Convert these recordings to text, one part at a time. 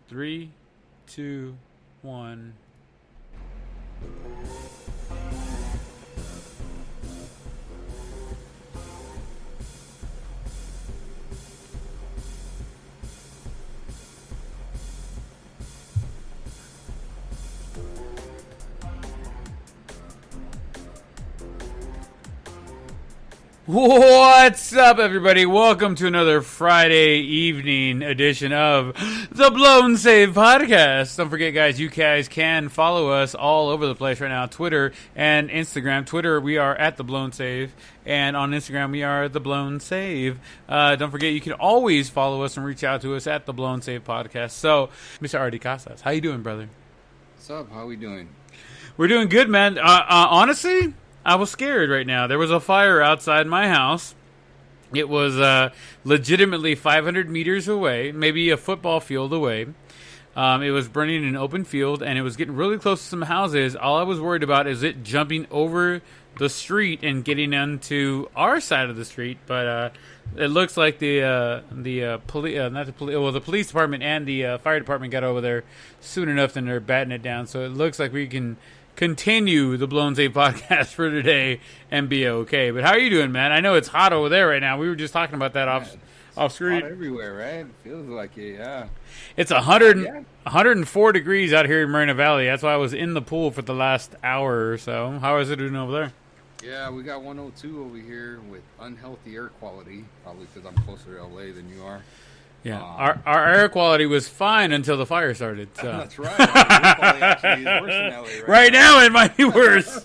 3, 2, 1. What's up, everybody? Welcome to another Friday evening edition of the Blown Save Podcast. Don't forget, guys, you guys can follow us all over the place right now. Twitter and Instagram. Twitter, we are at the Blown Save. And on Instagram, we are the Blown Save. Don't forget, you can always follow us and reach out to us at the Blown Save Podcast. So, Mr. Artie Casas, how you doing, brother? What's up? How we doing? We're doing good, man. Honestly, I was scared right now. There was a fire outside my house. It was legitimately 500 meters away, maybe a football field away. It was burning in an open field, and it was getting really close to some houses. All I was worried about is it jumping over the street and getting onto our side of the street. But it looks like the police department and the fire department got over there soon enough, and they're batting it down. So it looks like we can continue the Blown Save podcast for today and be okay. But how are you doing, man? I know it's hot over there right now. We were just talking about that off screen. Hot everywhere, right? Feels like it, yeah. It's 104 degrees out here in Moreno Valley. That's why I was in the pool for the last hour or so. How is it doing over there? Yeah, we got 102 over here with unhealthy air quality, probably because I'm closer to LA than you are. Yeah, our air quality was fine until the fire started. So. That's right. Air quality actually is worse in LA right now. It might be worse.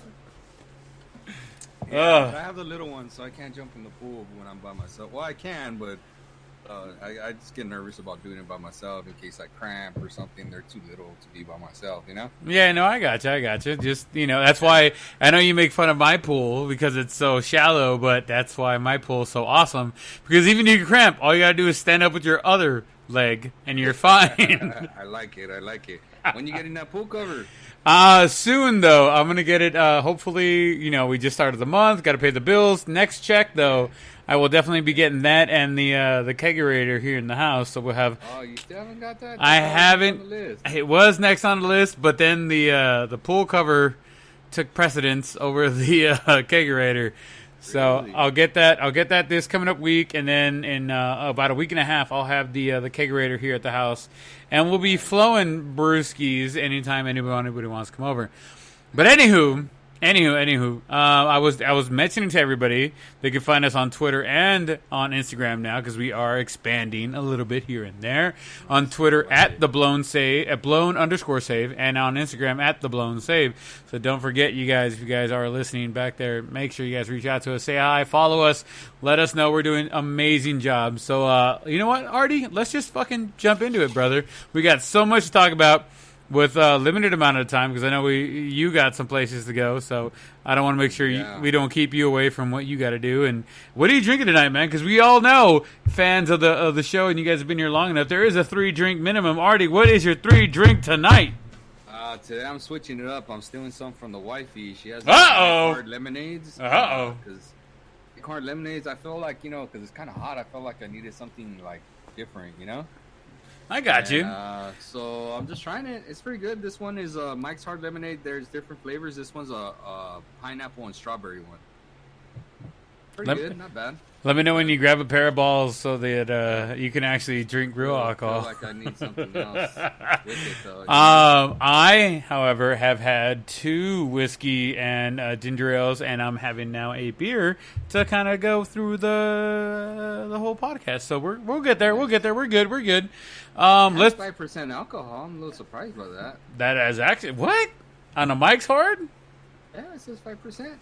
Yeah, I have the little one, so I can't jump in the pool when I'm by myself. Well, I can, but I just get nervous about doing it by myself in case I cramp or something. They're too little to be by myself, you know? Yeah, no, I got you. Just, that's why I know you make fun of my pool because it's so shallow, but that's why my pool is so awesome. Because even if you cramp, all you got to do is stand up with your other leg and you're fine. I like it. When you getting that pool cover? Soon, though. I'm going to get it, hopefully, we just started the month, got to pay the bills. Next check, though, I will definitely be getting that and the kegerator here in the house. So we'll have. Oh, you still haven't got that? I haven't. It was next on the list, but then the pool cover took precedence over the kegerator. So really? I'll get that this coming up week, and then in about a week and a half, I'll have the kegerator here at the house, and we'll be flowing brewskis anytime anybody wants to come over. But anywho, I was mentioning to everybody they can find us on Twitter and on Instagram now because we are expanding a little bit here and there. On Twitter at the Blown Save, at blown_save, and on Instagram at the Blown Save. So don't forget, you guys, if you guys are listening back there, make sure you guys reach out to us, say hi, follow us, let us know we're doing amazing jobs. So you know what, Artie, let's just fucking jump into it, brother. We got so much to talk about. With a limited amount of time, because I know you got some places to go, so I don't want to make sure we don't keep you away from what you got to do. And what are you drinking tonight, man? Because we all know, fans of the show, and you guys have been here long enough, there is a 3-drink minimum. Artie, what is your 3-drink tonight? Today I'm switching it up. I'm stealing some from the wifey. She has hard lemonades. Because hard lemonades, I feel like, because it's kind of hot, I felt like I needed something like different, I got you. So I'm just trying it. It's pretty good. This one is Mike's Hard Lemonade. There's different flavors. This one's a pineapple and strawberry one. Pretty good. Not bad. Let me know when you grab a pair of balls so that you can actually drink real alcohol. I feel like I need something else with it, though. I, however, have had 2 whiskey and ginger ales, and I'm having now a beer to kind of go through the whole podcast. So we'll get there. We'll get there. We're good. Let's 5% alcohol. I'm a little surprised by that. That is actually what on a Mike's Hard. Yeah, it says 5%.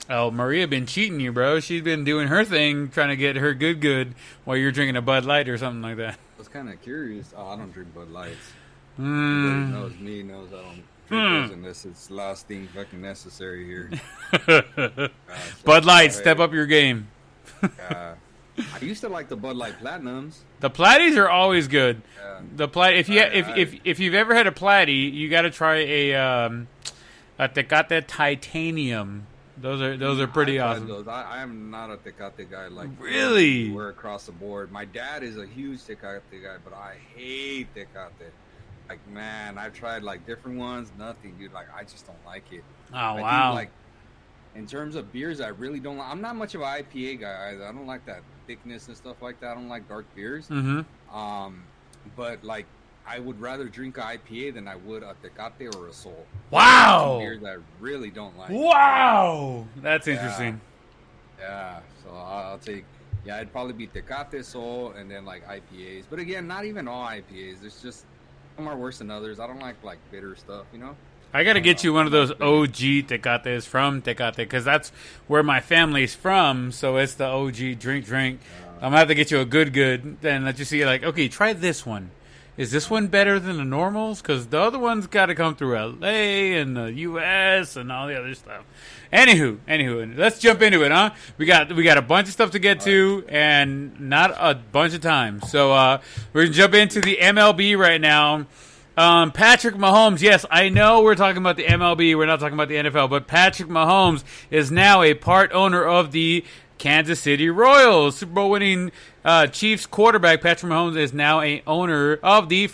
Oh, Maria been cheating you, bro. She's been doing her thing, trying to get her good while you're drinking a Bud Light or something like that. I was kind of curious. Oh, I don't drink Bud Lights. Everybody knows me, knows I don't drink those unless it's the last thing fucking necessary here. Bud Light, step up your game. I used to like the Bud Light Platinums. The Platties are always good. Yeah. The Platy, if you've ever had a Platty, you got to try a Tecate Titanium. Those are pretty awesome. Those. I am not a Tecate guy. Like really, we're across the board. My dad is a huge Tecate guy, but I hate Tecate. Like, man, I've tried like different ones, nothing, dude. Like, I just don't like it. Oh, wow. Like, in terms of beers, I really don't like. I'm not much of an IPA guy either. I don't like that thickness and stuff like that. I don't like dark beers. Mm-hmm. But like, I would rather drink an IPA than I would a Tecate or a Sol. Wow. Beers I really don't like. Wow. That's interesting. Yeah. So I'll take. Yeah, it'd probably be Tecate, Sol, and then like IPAs. But again, not even all IPAs. It's just some are worse than others. I don't like bitter stuff, you know. I got to get you one of those OG Tecates from Tecate, because that's where my family's from, so it's the OG drink. I'm going to have to get you a good, then let you see, like, okay, try this one. Is this one better than the normals? Because the other one's got to come through L.A. and the U.S. and all the other stuff. Anywho, let's jump into it, huh? We got a bunch of stuff to get to, and not a bunch of time. So we're going to jump into the MLB right now. Patrick Mahomes, yes, I know we're talking about the MLB, we're not talking about the NFL, but Patrick Mahomes is now a part owner of the Kansas City Royals. Super Bowl winning Cheifs quarterback Patrick Mahomes is now a owner of the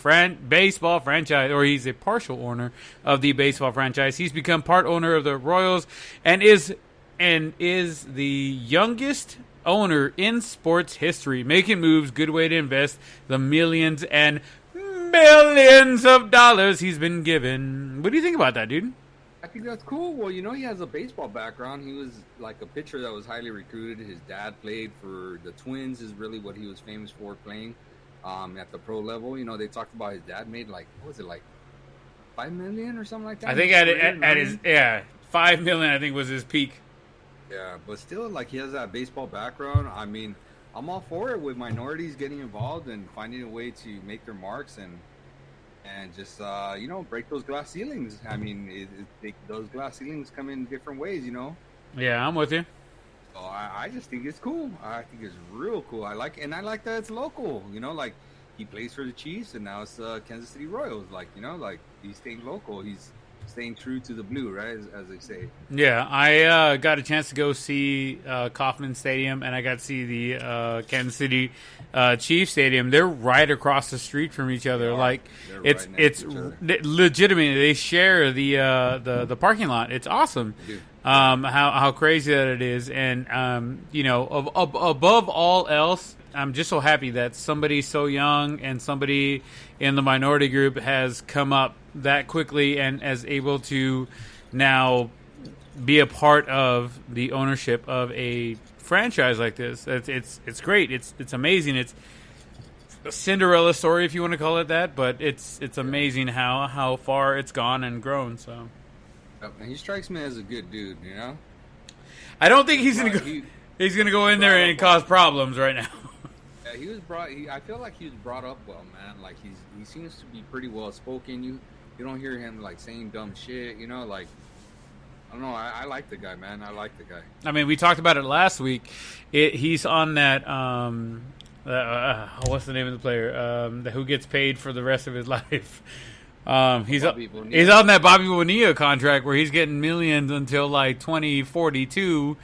baseball franchise, or he's a partial owner of the baseball franchise. He's become part owner of the Royals and is the youngest owner in sports history, making moves, good way to invest the millions and millions of dollars he's been given. What do you think about that, dude? I think that's cool. Well, you know, he has a baseball background. He was like a pitcher that was highly recruited. His dad played for the Twins, is really what he was famous for, playing at the pro level. You know, they talked about his dad made like, what was it, like $5 million or something like that? I think at his, $5 million, I think, was his peak. Yeah, but still, like, he has that baseball background. I mean, I'm all for it with minorities getting involved and finding a way to make their marks and just, you know, break those glass ceilings. I mean, those glass ceilings come in different ways, you know? Yeah, I'm with you. So I just think it's cool. I think it's real cool. I like that it's local, you know, like he plays for the Chiefs and now it's Kansas City Royals. Like, you know, like he's staying local. He's staying true to the blue, right, as they say. Yeah, I got a chance to go see Kauffman Stadium, and I got to see the Kansas City Chiefs Stadium. They're right across the street from each other. Like, it's legitimately, they share the parking lot. It's awesome. How crazy that it is, and you know, above all else, I'm just so happy that somebody so young and somebody in the minority group has come up that quickly and is able to now be a part of the ownership of a franchise like this. It's great. It's amazing. It's a Cinderella story, if you want to call it that, but it's amazing how far it's gone and grown. So he strikes me as a good dude, you know. I don't think he's gonna go in there and cause problems right now. Yeah, I feel like he was brought up well, man. Like he seems to be pretty well spoken. You don't hear him like saying dumb shit, you know. Like, I don't know. I like the guy, man. I like the guy. I mean, we talked about it last week. He's on that. What's the name of the player? Who gets paid for the rest of his life? He's on that Bobby Bonilla contract where he's getting millions until like 2042.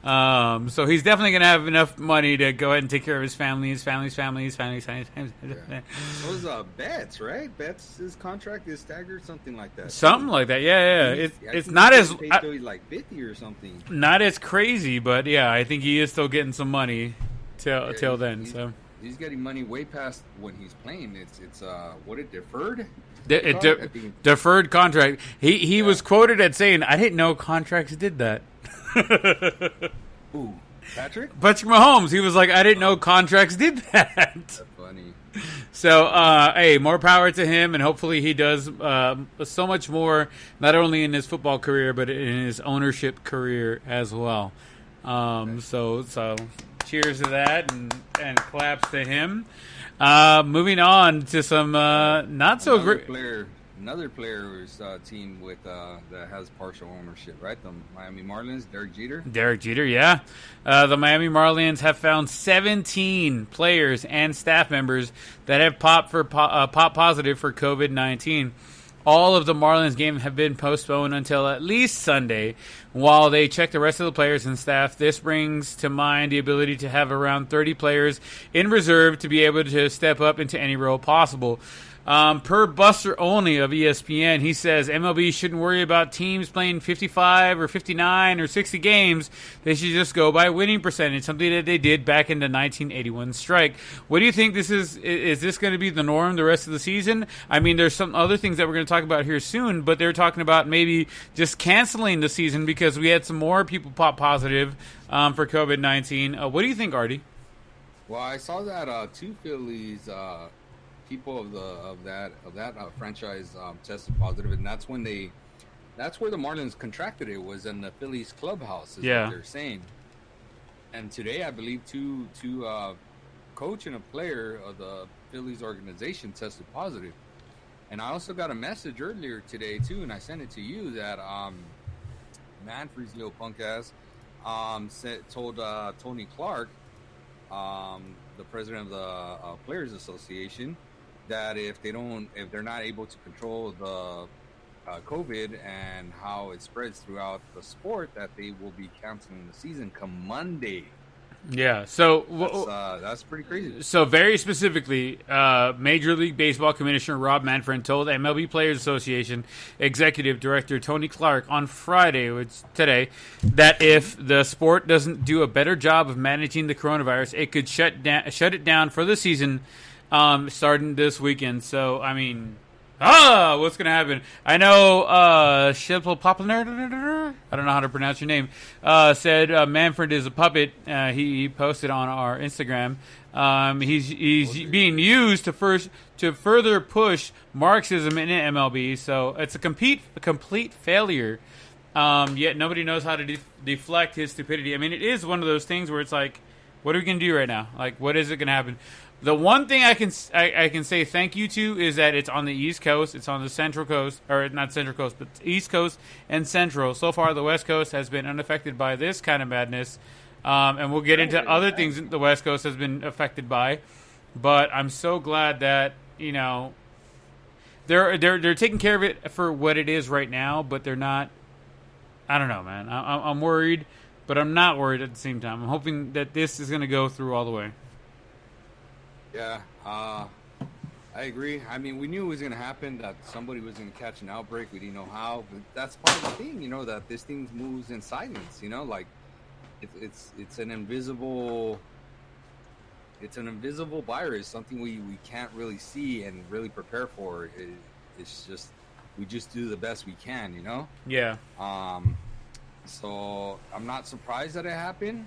So he's definitely going to have enough money to go ahead and take care of his family. Yeah. So Betts, right? Betts' contract is staggered, something like that. Something like that, yeah. It's not as till he's like 50 or something. Not as crazy, but yeah, I think he is still getting some money till then. So he's getting money way past when he's playing. It's deferred? Deferred contract. He was quoted as saying, "I didn't know contracts did that." Ooh, Patrick Mahomes. He was like, I didn't know contracts did that. That's funny. So, hey, more power to him, and hopefully he does so much more, not only in his football career, but in his ownership career as well. So cheers to that, and claps to him. Moving on to some not so great. Another player's team with that has partial ownership, right? The Miami Marlins, Derek Jeter, yeah. The Miami Marlins have found 17 players and staff members that have popped positive for COVID-19. All of the Marlins games have been postponed until at least Sunday while they check the rest of the players and staff. This brings to mind the ability to have around 30 players in reserve to be able to step up into any role possible. Per Buster Olney of ESPN, he says MLB shouldn't worry about teams playing 55 or 59 or 60 games. They should just go by winning percentage, something that they did back in the 1981 strike. What do you think this is? Is this going to be the norm the rest of the season? I mean, there's some other things that we're going to talk about here soon, but they're talking about maybe just canceling the season because we had some more people pop positive for COVID-19. What do you think, Artie? Well, I saw that two Phillies people of that franchise tested positive, and that's where the Marlins contracted it, was in the Phillies clubhouse, is what they're saying. And today, I believe two coach and a player of the Phillies organization tested positive. And I also got a message earlier today too, and I sent it to you, that Manfred's little punk ass told Tony Clark, the president of the Players Association, that if they're not able to control the COVID and how it spreads throughout the sport, that they will be canceling the season come Monday. Yeah, so that's pretty crazy. So very specifically, Major League Baseball Commissioner Rob Manfred told MLB Players Association Executive Director Tony Clark on Friday, which today, that if the sport doesn't do a better job of managing the coronavirus, it could shut it down for the season, starting this weekend. So I mean, what's going to happen? I know Shilpo Popliner, I don't know how to pronounce your name, said Manfred is a puppet. He posted on our Instagram. He's being used to further push Marxism in MLB. So it's a complete failure. Yet nobody knows how to deflect his stupidity. I mean, it is one of those things where it's like, what are we going to do right now? Like, what is it going to happen? The one thing I can say thank you to is that it's on the East Coast, it's on the Central Coast, or not Central Coast, but East Coast and Central. So far, the West Coast has been unaffected by this kind of madness, and we'll get into other things that the West Coast has been affected by. But I'm so glad that they're taking care of it for what it is right now, but they're not. I don't know, man. I'm worried, but I'm not worried at the same time. I'm hoping that this is going to go through all the way. Yeah, I agree. I mean, we knew it was going to happen, that somebody was going to catch an outbreak. We didn't know how, but that's part of the thing, that this thing moves in silence, like it's an invisible virus, something we can't really see and really prepare for. It's just, we just do the best we can, Yeah. So I'm not surprised that it happened.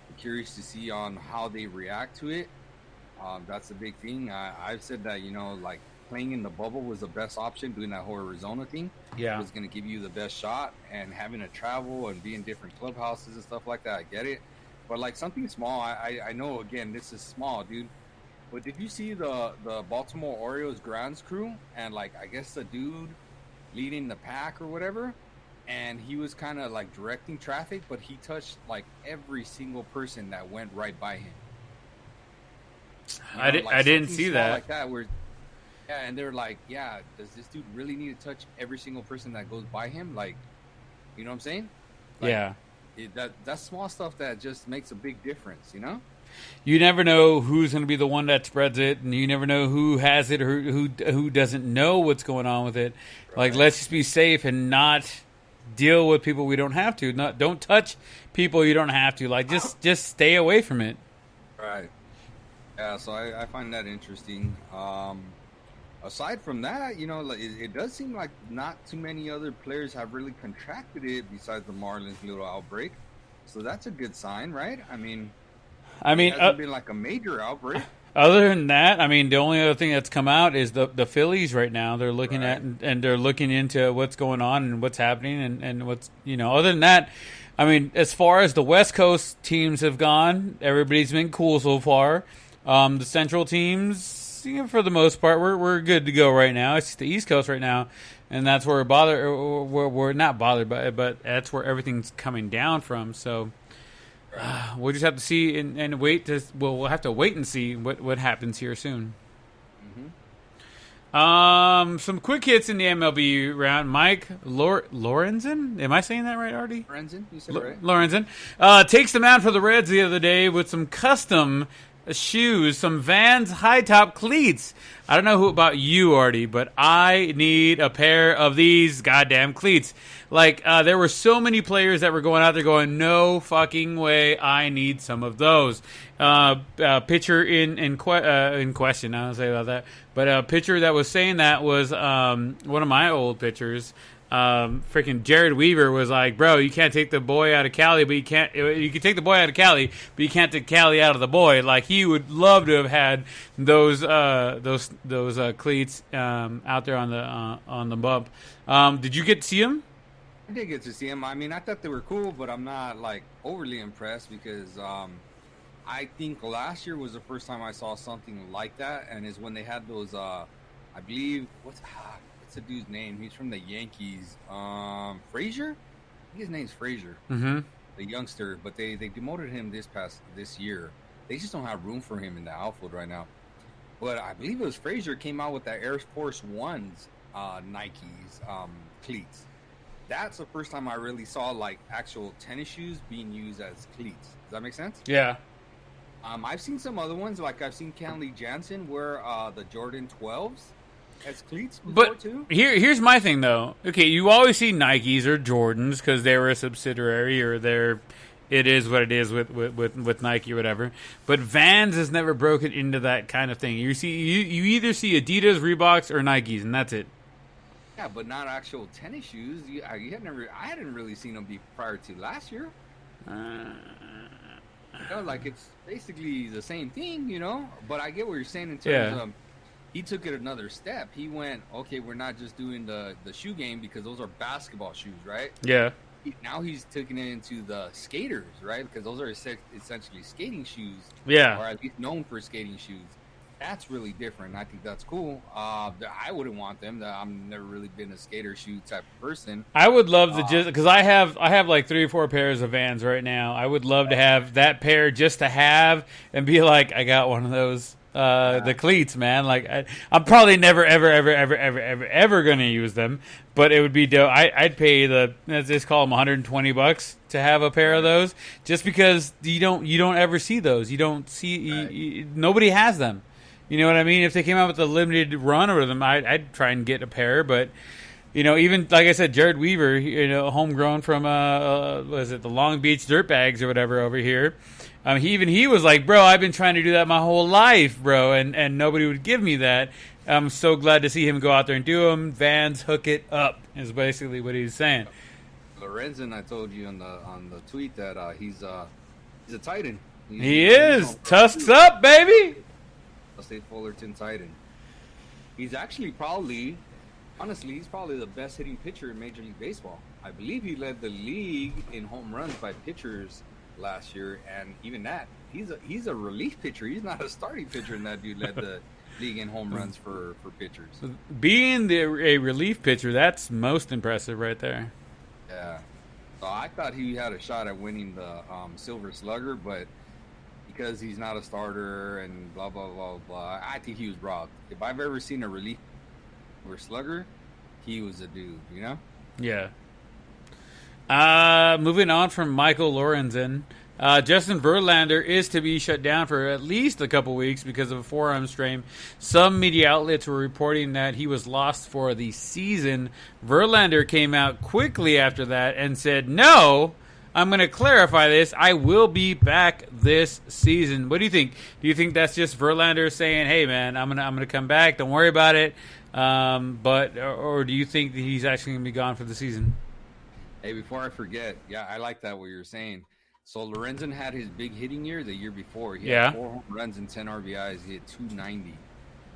I'm curious to see on how they react to it. That's the big thing. I've said that, like playing in the bubble was the best option, doing that whole Arizona thing. Yeah. It was going to give you the best shot, and having to travel and be in different clubhouses and stuff like that. I get it. But like something small, I know, again, this is small, dude. But did you see the Baltimore Orioles grounds crew? And like, I guess the dude leading the pack or whatever, and he was kind of like directing traffic, but he touched like every single person that went right by him. I didn't see that. Like that, where, yeah, and they're like, yeah, does this dude really need to touch every single person that goes by him? Like, you know what I'm saying? Like, yeah. That's small stuff that just makes a big difference, You never know who's going to be the one that spreads it, and you never know who has it or who doesn't know what's going on with it. Right. Like, let's just be safe and not deal with people we don't have to. Don't touch people you don't have to. Like, just stay away from it. Right. Yeah, so I find that interesting. Aside from that, it does seem like not too many other players have really contracted it besides the Marlins' little outbreak. So that's a good sign, right? I mean, it hasn't been like a major outbreak. Other than that, I mean, the only other thing that's come out is the Phillies right now. They're looking at and they're looking into what's going on and what's happening and what's, other than that, I mean, as far as the West Coast teams have gone, everybody's been cool so far. The Central teams, for the most part, we're good to go right now. It's the East Coast right now, and that's where we're not bothered by it, but that's where everything's coming down from. So we'll just have to see and wait we'll have to wait and see what happens here soon. Mm-hmm. Some quick hits in the MLB round. Mike Lorenzen, am I saying that right, Artie? Lorenzen, you said it right. Lorenzen takes the mound for the Reds the other day with some custom shoes, some Vans high top cleats. I don't know who about you, Artie, but I need a pair of these goddamn cleats. Like, there were so many players that were going out there going, no fucking way, I need some of those. Pitcher in question, I don't say about that, but a pitcher that was saying that was one of my old pitchers. Freaking Jared Weaver was like, bro, you can't take the boy out of Cali, but you can take the boy out of Cali, but you can't take Cali out of the boy. Like, he would love to have had those cleats out there on the bump. Did you get to see them? I did get to see them. I mean, I thought they were cool, but I'm not like overly impressed because I think last year was the first time I saw something like that, and is when they had those I believe what's the dude's name? He's from the Yankees. Frazier? I think his name's Frazier. Mm-hmm. The youngster, but they demoted him this year. They just don't have room for him in the outfield right now. But I believe it was Frazier came out with that Air Force Ones Nikes cleats. That's the first time I really saw like actual tennis shoes being used as cleats. Does that make sense? Yeah. I've seen some other ones, like I've seen Kenley Jansen wear the Jordan 12s. As cleats before, too? Here's my thing, though. Okay, you always see Nikes or Jordans because they were a subsidiary or it is what it is with Nike or whatever. But Vans has never broken into that kind of thing. You either see Adidas, Reeboks, or Nikes, and that's it. Yeah, but not actual tennis shoes. I hadn't really seen them prior to last year. Like it's basically the same thing, But I get what you're saying in terms of. He took it another step. He went, okay, we're not just doing the shoe game because those are basketball shoes, right? Yeah. Now he's taking it into the skaters, right? Because those are essentially skating shoes. Yeah. Or at least known for skating shoes. That's really different. I think that's cool. I wouldn't want them. I've never really been a skater shoe type of person. I would love to just because I have like 3 or 4 pairs of Vans right now. I would love to have that pair just to have and be like, I got one of those. The cleats, man. Like I'm probably never, ever gonna use them, but it would be dope. I'd pay let's just call them $120 to have a pair of those, just because you don't ever see those. You don't see nobody has them. You know what I mean? If they came out with a limited run or them, I'd try and get a pair, but. Even like I said, Jared Weaver, homegrown from was it the Long Beach Dirtbags or whatever over here. He was like, bro, I've been trying to do that my whole life, bro, and nobody would give me that. I'm so glad to see him go out there and do them. Vans, hook it up is basically what he's saying. Lorenzen, I told you on the tweet that he's a tight end. He is tusks up, baby. State Fullerton tight end. He's actually honestly, he's probably the best hitting pitcher in Major League Baseball. I believe he led the league in home runs by pitchers last year, and even that, he's a relief pitcher. He's not a starting pitcher, and that dude led the league in home runs for pitchers. Being a relief pitcher, that's most impressive right there. Yeah. So I thought he had a shot at winning the Silver Slugger, but because he's not a starter and blah, blah, blah, blah, I think he was robbed. If I've ever seen a relief or slugger, he was a dude, Yeah. Moving on from Michael Lorenzen, Justin Verlander is to be shut down for at least a couple weeks because of a forearm strain. Some media outlets were reporting that he was lost for the season. Verlander came out quickly after that and said, no, I'm going to clarify this. I will be back this season. What do you think? Do you think that's just Verlander saying, hey, man, I'm gonna come back. Don't worry about it. Or do you think that he's actually going to be gone for the season? Hey, before I forget, I like that what you're saying. So Lorenzen had his big hitting year the year before. He had 4 home runs and 10 RBIs. He had 290,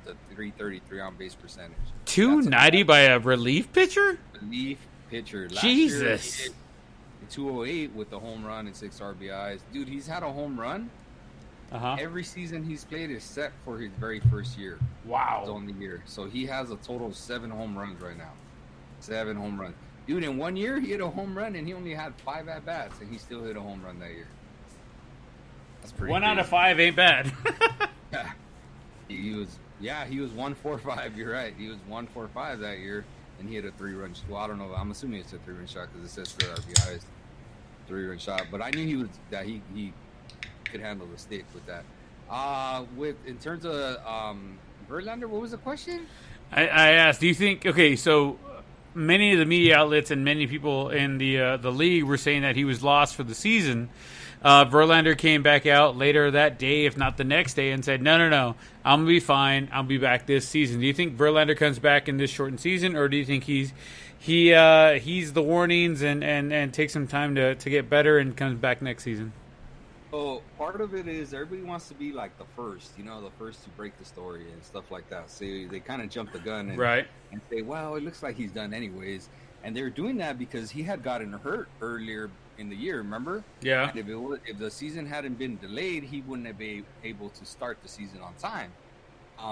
the 333 on base percentage. 290 by a relief pitcher? Relief pitcher. Last Jesus. Year, 208 with the home run and 6 RBIs. Dude, he's had a home run every season he's played except for his very first year. Wow. His only year. So he has a total of 7 home runs right now. 7 home runs. Dude, in 1 year, he hit a home run, and he only had 5 at-bats, and he still hit a home run that year. That's pretty 1 out of 5 ain't bad. He was 1-4-5. You're right. He was 1-4-5 that year, and he hit a 3-run shot. Well, I don't know. I'm assuming it's a 3-run shot because it says 3 RBIs, 3-run shot. But I knew he could handle the stick with that. In terms of Verlander, what was the question? I asked, do you think? Okay, so many of the media outlets and many people in the league were saying that he was lost for the season. Verlander came back out later that day, if not the next day, and said, "No, I'm gonna be fine. I'll be back this season." Do you think Verlander comes back in this shortened season, or do you think he's the warnings and takes some time to get better and comes back next season? So part of it is everybody wants to be like the first to break the story and stuff like that. So they kind of jump the gun and say, well, it looks like he's done anyways. And they're doing that because he had gotten hurt earlier in the year, remember? Yeah. And if the season hadn't been delayed, he wouldn't have been able to start the season on time.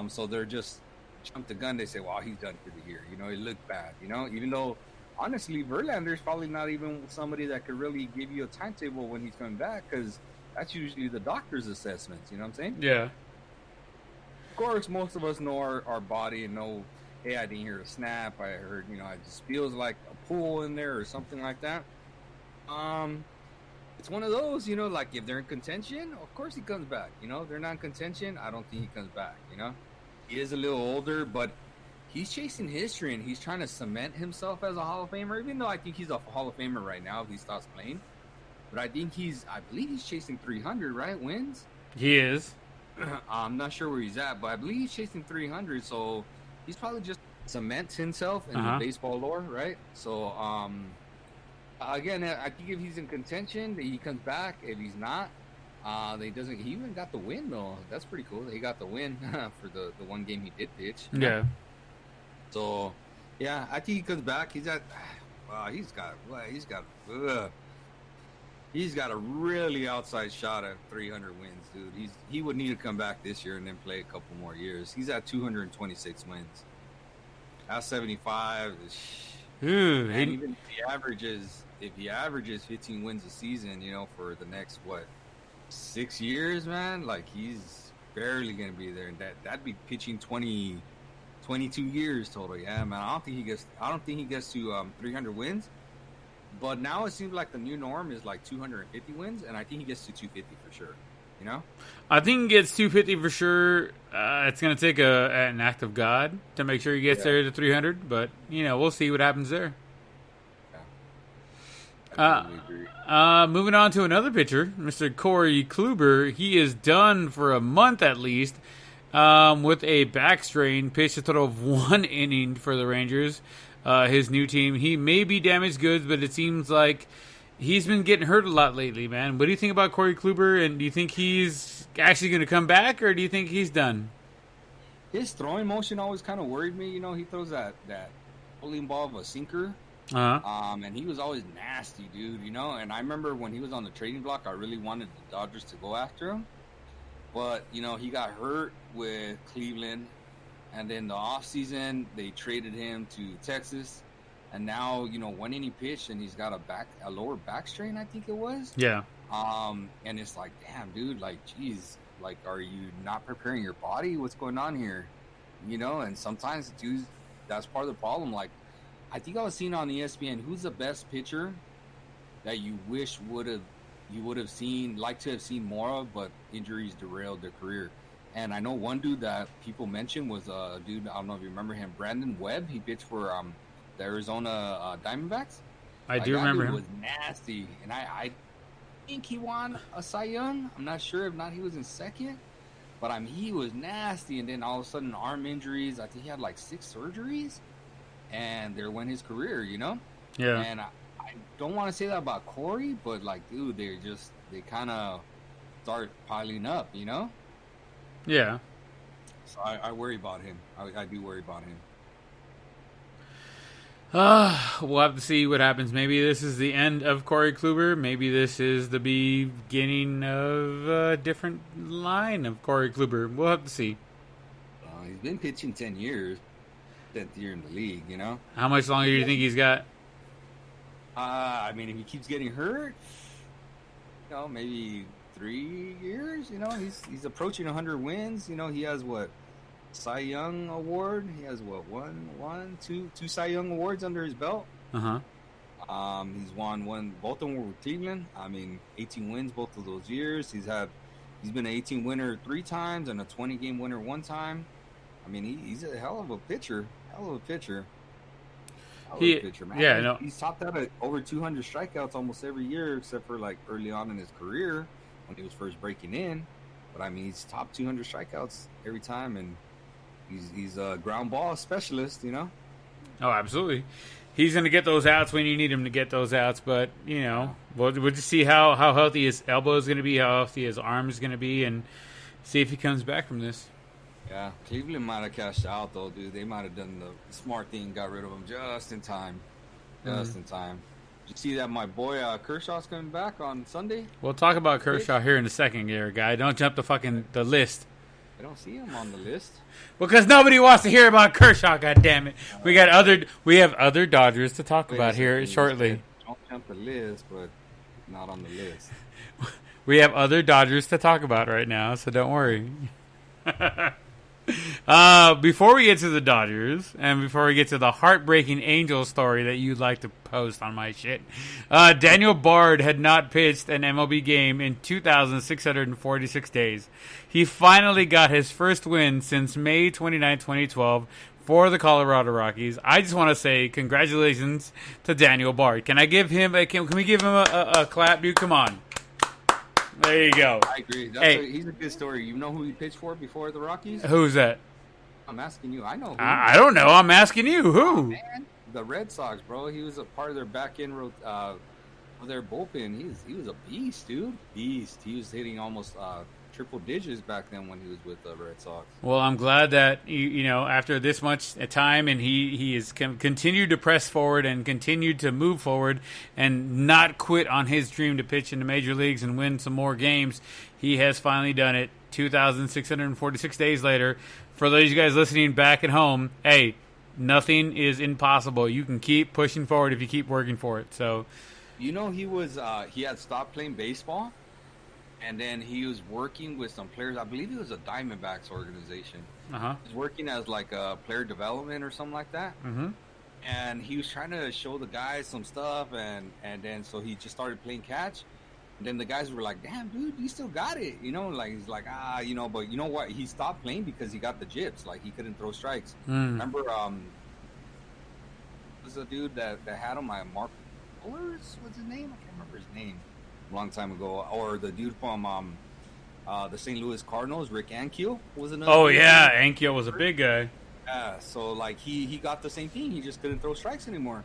So they're just jump the gun. They say, well, he's done for the year. It looked bad, even though honestly, Verlander's probably not even somebody that could really give you a timetable when he's coming back because that's usually the doctor's assessments. You know what I'm saying? Yeah. Of course, most of us know our body and know, hey, I didn't hear a snap. I heard, it just feels like a pool in there or something like that. It's one of those, like if they're in contention, of course he comes back. If they're not in contention, I don't think he comes back. He is a little older, but he's chasing history and he's trying to cement himself as a Hall of Famer, even though I think he's a Hall of Famer right now if he stops playing. But I believe he's chasing 300, right? Wins? He is. I'm not sure where he's at, but I believe he's chasing 300, so he's probably just cements himself in the baseball lore, right? So, again, I think if he's in contention, he comes back. If he's not, he even got the win, though. That's pretty cool. He got the win for the one game he did pitch. Yeah. So, yeah, I think he comes back. He's got a really outside shot at 300 wins, dude. He would need to come back this year and then play a couple more years. He's at 226 wins. That's 75. And even if he averages 15 wins a season, for the next 6 years, man, like he's barely gonna be there, and that'd be pitching 22 years total. Yeah, man. I don't think he gets to 300 wins. But now it seems like the new norm is like 250 wins, and I think he gets to 250 for sure. I think he gets 250 for sure. It's going to take an act of God to make sure he gets there to 300, but we'll see what happens there. Yeah. I agree. Moving on to another pitcher, Mr. Corey Kluber. He is done for a month at least with a back strain. Pitched a total of 1 inning for the Rangers. His new team. He may be damaged goods, but it seems like he's been getting hurt a lot lately, man. What do you think about Corey Kluber, and do you think he's actually going to come back, or do you think he's done? His throwing motion always kind of worried me. He throws that bowling ball of a sinker. And he was always nasty, dude, And I remember when he was on the trading block, I really wanted the Dodgers to go after him. But, he got hurt with Cleveland. And then the offseason, they traded him to Texas. And now, one inning pitch, and he's got a lower back strain, I think it was. Yeah. And it's like, damn, dude, like, geez, like, are you not preparing your body? What's going on here? And sometimes, dude, that's part of the problem. Like, I think I was seeing on ESPN, who's the best pitcher that you wish you would have seen, like to have seen more of, but injuries derailed their career. And I know one dude that people mentioned was a dude, I don't know if you remember him, Brandon Webb. He pitched for the Arizona Diamondbacks. I do remember him. He was nasty. And I think he won a Cy Young. I'm not sure. If not, he was in second. But he was nasty. And then all of a sudden, arm injuries. I think he had like 6 surgeries. And there went his career, Yeah. And I don't want to say that about Corey, but like, dude, they kind of start piling up, Yeah. So I worry about him. I do worry about him. We'll have to see what happens. Maybe this is the end of Corey Kluber. Maybe this is the beginning of a different line of Corey Kluber. We'll have to see. He's been pitching 10 years. 10th year in the league, How much longer do you think he's got? I mean, if he keeps getting hurt, maybe 3 years, he's approaching 100 wins. He has Cy Young award. He has two Cy Young awards under his belt. He's won both of them were with Cleveland. I mean, 18 wins both of those years. He's He's been an 18 winner 3 times and a 20-game winner 1 time. I mean, he's a hell of a pitcher. Man. Yeah, no. He's topped out at over 200 strikeouts almost every year, except for like early on in his career when he was first breaking in. But I mean, he's top 200 strikeouts every time, and he's a ground ball specialist, you know. Oh, absolutely. He's going to get those outs when you need him to get those outs, but you know, we'll just see how healthy his elbow is going to be, how healthy his arm is going to be, and see if he comes back from this. Yeah, Cleveland might have cashed out though, dude. They might have done the smart thing, got rid of him just in time. Did you see that my boy Kershaw's coming back on Sunday? We'll talk about Kershaw here in a second, here, guy. Don't jump the list. I don't see him on the list. Because nobody wants to hear about Kershaw, goddammit. We have other Dodgers to talk about here shortly. Don't jump the list, but not on the list. We have other Dodgers to talk about right now, so don't worry. Before we get to the Dodgers, and before we get to the heartbreaking Angels story that you'd like to post on my shit, Daniel Bard had not pitched an MLB game in 2,646 days. He finally got his first win since May 29, 2012 for the Colorado Rockies. I just want to say congratulations to Daniel Bard. Can I give him can we give him a clap, dude? Come on. There you go. I agree. He's a good story. You know who he pitched for before the Rockies? Who's that? I'm asking you. I know who. I don't know. I'm asking you. Who? Oh, man. The Red Sox, bro. He was a part of their back end of their bullpen. He was a beast, dude. Beast. He was hitting almost triple digits back then when he was with the Red Sox. Well, I'm glad that you know after this much time, and he has continued to press forward and continued to move forward and not quit on his dream to pitch in the major leagues and win some more games. He has finally done it. 2,646 days later. For those of you guys listening back at home, hey, nothing is impossible. You can keep pushing forward if you keep working for it. So, you know, he had stopped playing baseball. And then he was working with some players. I believe it was a Diamondbacks organization. He was working as like a player development or something like that. Mm-hmm. And he was trying to show the guys some stuff. And then so he just started playing catch. And then the guys were like, damn, dude, you still got it. You know, like he's like, you know, but you know what? He stopped playing because he got the jips. Like he couldn't throw strikes. Remember, was the dude that had him, Mark Bullers? What's his name? I can't remember his name. A long time ago, or the dude from the St. Louis Cardinals, Rick Ankiel, was another. Oh yeah, Ankiel was a big guy. Yeah, so like he got the same thing. He just couldn't throw strikes anymore.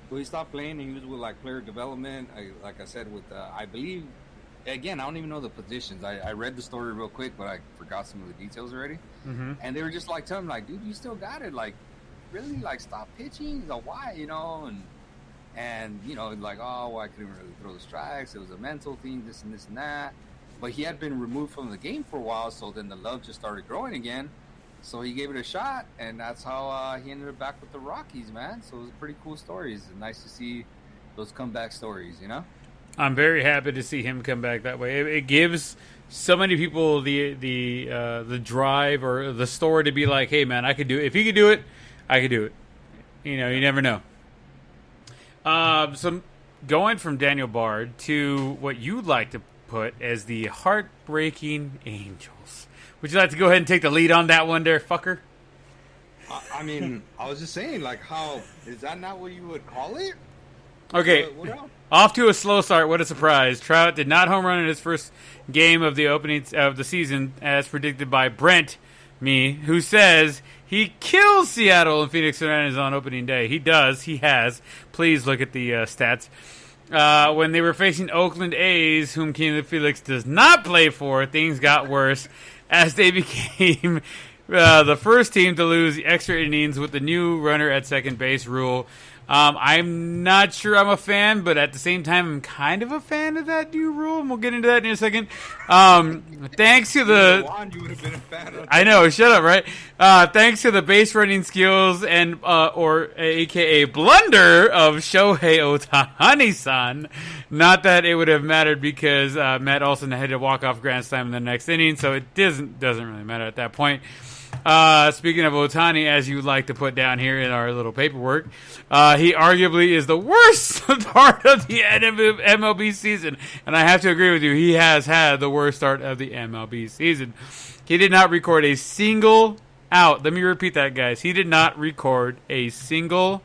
So he stopped playing, and he was with like player development. Like I said, with I believe, again, I don't even know the positions. I read the story real quick, but I forgot some of the details already. Mm-hmm. And they were just like telling him, like, dude, you still got it. Like, really, like, stop pitching. He's like, why, you know, and you know, like, oh, well, I couldn't really throw the strikes. It was a mental thing, this and this and that. But he had been removed from the game for a while, so then the love just started growing again. So he gave it a shot, and that's how he ended up back with the Rockies, man. So it was a pretty cool story. It's nice to see those comeback stories, you know? I'm very happy to see him come back that way. It gives so many people the drive or the story to be like, hey, man, I could do it. If he could do it, I could do it. You know, you never know. So going from Daniel Bard to what you'd like to put as the heartbreaking Angels. Would you like to go ahead and take the lead on that one there, fucker? I mean, I was just saying, like, how is that not what you would call it? Okay, what else? Off to a slow start. What a surprise! Trout did not home run in his first game of the opening of the season, as predicted by Brent, who says he kills Seattle and Phoenix Mariners on opening day. He does. He has. Please look at the stats. When they were facing Oakland A's, whom Keenan Felix does not play for, things got worse as they became the first team to lose the extra innings with the new runner at second base rule. I'm not sure I'm a fan, but at the same time, I'm kind of a fan of that new rule, and we'll get into that in a second. Thanks to the... You would have been a fan of I know, shut up, right? Thanks to the base running skills and, or AKA blunder of Shohei Ohtani-san. Not that it would have mattered because Matt Olson had to walk off grand slam in the next inning, so it doesn't really matter at that point. Speaking of Ohtani, as you like to put down here in our little paperwork, he arguably is the worst start of the MLB season. And I have to agree with you. He has had the worst start of the MLB season. He did not record a single out. Let me repeat that, guys. He did not record a single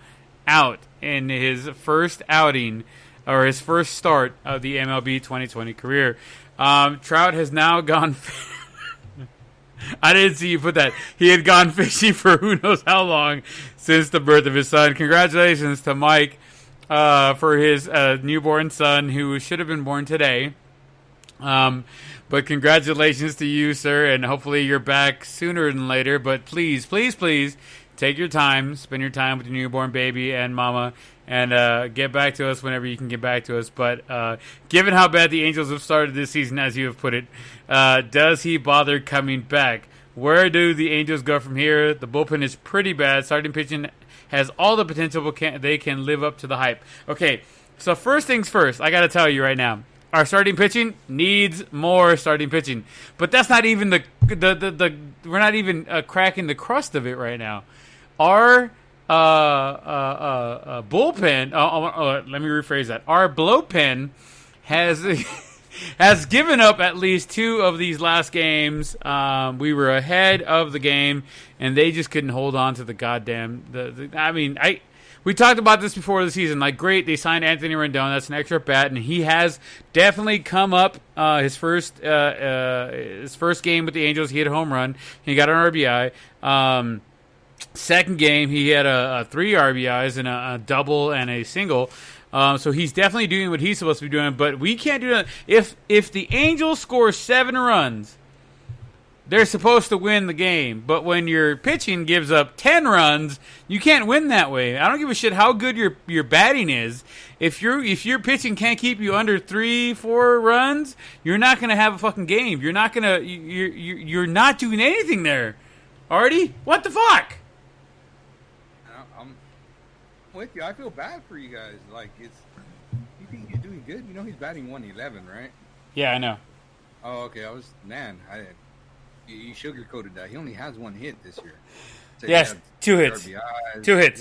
out in his first outing or his first start of the MLB 2020 career. Trout has now gone... I didn't see you put that. He had gone fishing for who knows how long since the birth of his son. Congratulations to Mike for his newborn son who should have been born today. But congratulations to you, sir, and hopefully you're back sooner than later. But please, please, please take your time, spend your time with your newborn baby and mama, and get back to us whenever you can get back to us. But given how bad the Angels have started this season, as you have put it, does he bother coming back? Where do the Angels go from here? The bullpen is pretty bad. Starting pitching has all the potential, but they can live up to the hype. Okay, so first things first, I got to tell you right now. Our starting pitching needs more starting pitching, but that's not even we're not even cracking the crust of it right now. Our bullpen. Let me rephrase that. Our blowpen has given up at least 2 of these last games. We were ahead of the game, and they just couldn't hold on to the goddamn. We talked about this before the season. Like, great, they signed Anthony Rendon. That's an extra bat, and he has definitely come up. His first game with the Angels, he hit a home run. He got an RBI. Second game, he had a 3 RBIs and a double and a single. So he's definitely doing what he's supposed to be doing. But we can't do that. If the Angels score 7 runs, they're supposed to win the game. But when your pitching gives up 10 runs, you can't win that way. I don't give a shit how good your batting is. If your pitching can't keep you under 3-4 runs, you're not gonna have a fucking game. You're not doing anything there. Artie, what the fuck? I'm with you. I feel bad for you guys. Like, you think he's doing good? You know he's batting 111, right? Yeah, I know. Oh, okay. You sugarcoated that. He only has 1 hit this year. So yes, 2 hits. RBIs. 2 hits.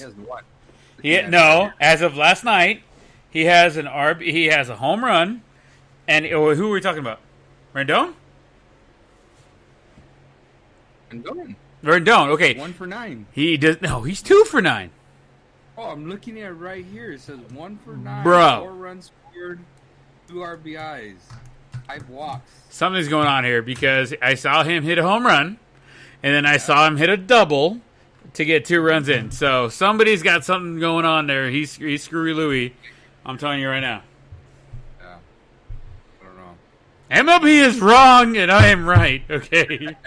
He has what? As of last night, he has he has a home run, and who are we talking about? Rendon. Rendon. Okay. 1 for 9. He does. No, he's 2 for 9. Oh, I'm looking at it right here. It says 1 for 9. Bro. 4 runs scored, 2 RBIs. 5 walks. Something's going on here because I saw him hit a home run, and then I saw him hit a double to get 2 runs in. So somebody's got something going on there. He's Screwy Louie. I'm telling you right now. Yeah. I don't know. MLB is wrong, and I am right. Okay.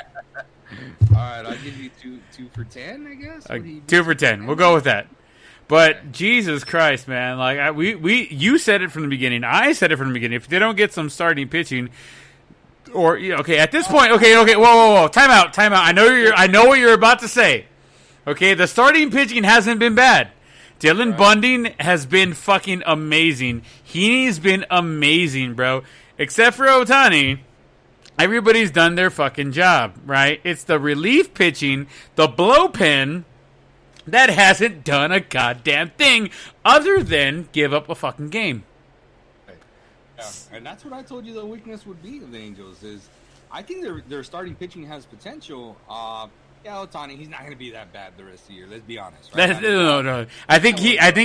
All right, I'll give you 2 for 10, I guess. 2 for 10. We'll go with that. But okay. Jesus Christ, man! Like you said it from the beginning. I said it from the beginning. If they don't get some starting pitching, or at this point, whoa, time out. I know what you're about to say. Okay, the starting pitching hasn't been bad. Dylan Bundy has been fucking amazing. Heaney's been amazing, bro. Except for Ohtani. Everybody's done their fucking job, right? It's the relief pitching, the blowpen, that hasn't done a goddamn thing other than give up a fucking game. Yeah, and that's what I told you the weakness would be of the Angels is I think their starting pitching has potential. Ohtani, he's not going to be that bad the rest of the year. Let's be honest. Right? No. I think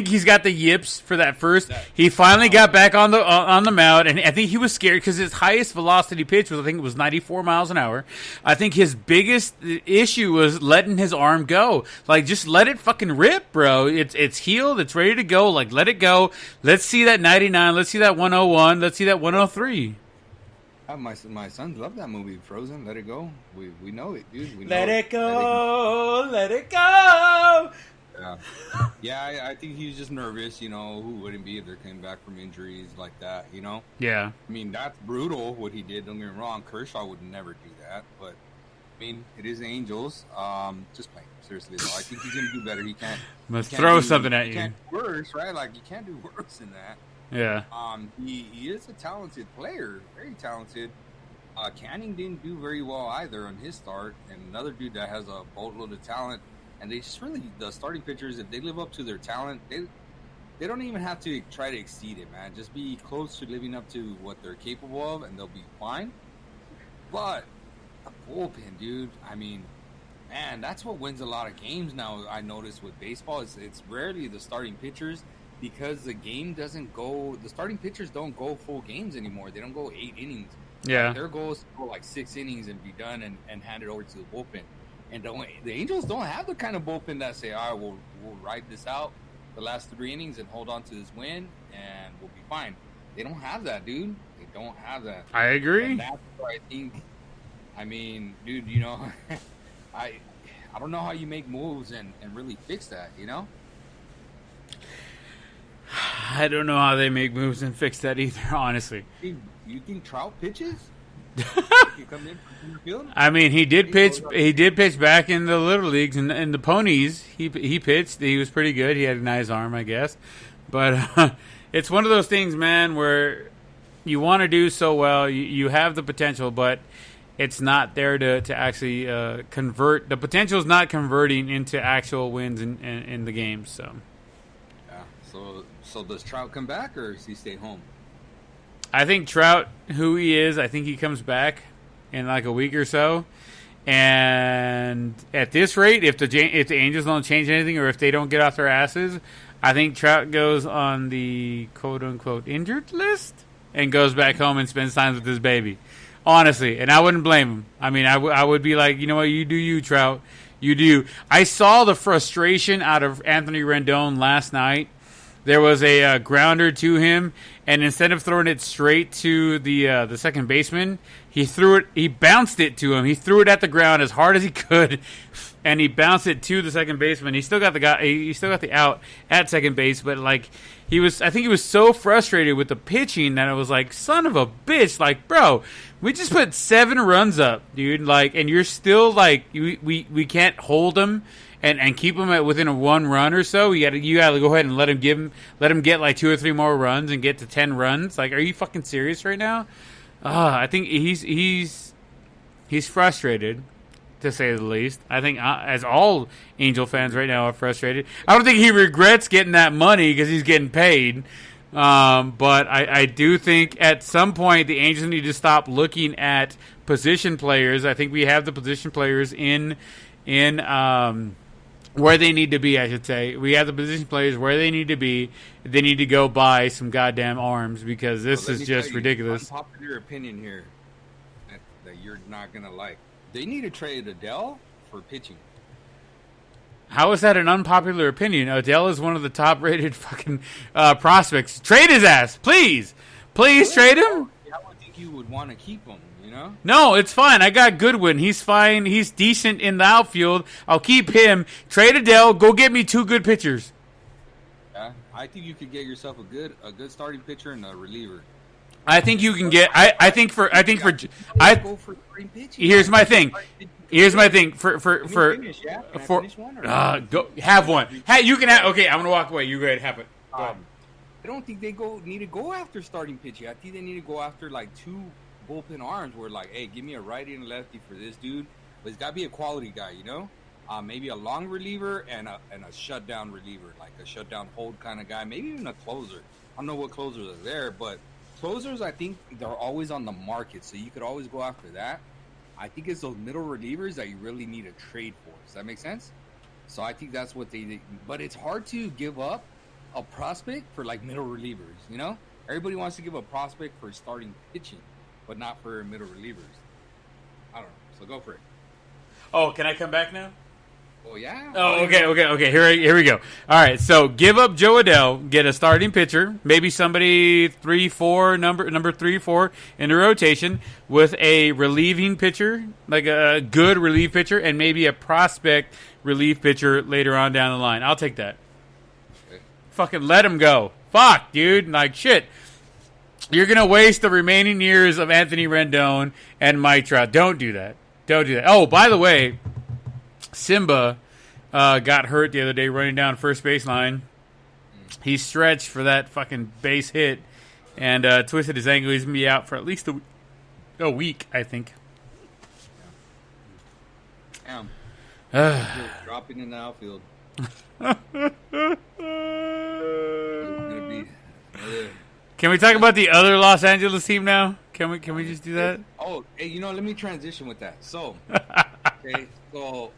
he's got the yips for that first. He finally got back on the mound, and I think he was scared because his highest velocity pitch was 94 miles an hour. I think his biggest issue was letting his arm go. Like, just let it fucking rip, bro. It's healed. It's ready to go. Like, let it go. Let's see that 99. Let's see that 101. Let's see that 103. My sons love that movie, Frozen. Let it go. We know it, dude. Let it go. Yeah, I think he was just nervous. Who wouldn't be if they came back from injuries like that? Yeah. I mean, that's brutal what he did. Don't get me wrong. Kershaw would never do that, but I mean, it is the Angels. Just playing seriously though. I think he's gonna do better. He can't. Must throw something at you. Can't do worse, right? Like you can't do worse than that. Yeah. He is a talented player, very talented. Canning didn't do very well either on his start, and another dude that has a boatload of talent. And they just really, the starting pitchers, if they live up to their talent, they don't even have to try to exceed it, man. Just be close to living up to what they're capable of, and they'll be fine. But the bullpen, dude, I mean, man, that's what wins a lot of games now. I notice with baseball, it's rarely the starting pitchers, because the game doesn't go. The starting pitchers don't go full games anymore. They don't go 8 innings. Yeah, like, their goal is to go like 6 innings and be done and hand it over to the bullpen. And the Angels don't have the kind of bullpen that say, all right, we'll ride this out the last 3 innings and hold on to this win, and we'll be fine. They don't have that, dude. They don't have that. I agree. And that's where I think. I mean, dude, you know, I don't know how you make moves and really fix that, you know? I don't know how they make moves and fix that either, honestly. You think Trout pitches? You come in from the field? I mean, he did pitch. He did pitch back in the little leagues and in the ponies. He pitched. He was pretty good. He had a nice arm, I guess. But it's one of those things, man, where you want to do so well. You have the potential, but it's not there to actually convert. The potential is not converting into actual wins in the games. So, yeah. So does Trout come back, or does he stay home? I think Trout, who he is, I think he comes back in like a week or so. And at this rate, if the Angels don't change anything, or if they don't get off their asses, I think Trout goes on the quote-unquote injured list and goes back home and spends time with his baby. Honestly, and I wouldn't blame him. I mean, I would be like, you know what, you do you, Trout. You do. I saw the frustration out of Anthony Rendon last night. There was a grounder to him, and instead of throwing it straight to the second baseman, he bounced it to him. He threw it at the ground as hard as he could, and he bounced it to the second baseman. He still got the out at second base, but like I think he was so frustrated with the pitching that it was like, son of a bitch, like, bro, we just put 7 runs up, dude, like, and you're still like, we can't hold them and keep them at within a 1 run or so. You gotta go ahead and let him get like 2 or 3 more runs and get to 10 runs. Like, are you fucking serious right now? I think he's frustrated, to say the least. I think as all Angel fans right now are frustrated. I don't think he regrets getting that money because he's getting paid. But I do think at some point the Angels need to stop looking at position players. I think we have the position players in where they need to be, I should say. We have the position players where they need to be. They need to go buy some goddamn arms, because this is just ridiculous. Unpopular opinion here that you're not going to like. They need to trade Adele for pitching. How is that an unpopular opinion? Adele is one of the top-rated fucking prospects. Trade his ass, please. Please trade him. I would think you would want to keep him. You know? No, it's fine. I got Goodwin. He's fine. He's decent in the outfield. I'll keep him. Trade Adele. Go get me 2 good pitchers. Yeah, I think you could get yourself a good starting pitcher and a reliever. I think you can get. Go for Here's my thing. Go have one. Hey, you can have. Okay, I'm gonna walk away. You go ahead. Have it. I don't think they need to go after starting pitching. I think they need to go after like 2 bullpen arms where, like, hey, give me a righty and a lefty for this dude, but it's got to be a quality guy, you know? Maybe a long reliever and a shutdown reliever, like a shutdown hold kind of guy, maybe even a closer. I don't know what closers are there, but closers, I think they're always on the market, so you could always go after that. I think it's those middle relievers that you really need to trade for. Does that make sense? So I think that's what they did. But it's hard to give up a prospect for, like, middle relievers, you know? Everybody wants to give a prospect for starting pitching, but not for middle relievers. I don't know. So go for it. Oh, can I come back now? Oh, yeah. Oh, okay. Here we go. All right, so give up Joe Adele, get a starting pitcher, maybe somebody 3-4, number 3-4 in the rotation with a relieving pitcher, like a good relief pitcher, and maybe a prospect relief pitcher later on down the line. I'll take that. Okay. Fucking let him go. Fuck, dude. Like, shit. You're going to waste the remaining years of Anthony Rendon and Mike Trout. Don't do that. Oh, by the way, Simba got hurt the other day running down first baseline. He stretched for that fucking base hit and twisted his ankle. He's going to be out for at least a week, I think. Damn. Dropping in the outfield. Can we talk about the other Los Angeles team now? Can we just do that? Oh, hey, let me transition with that. So, okay, so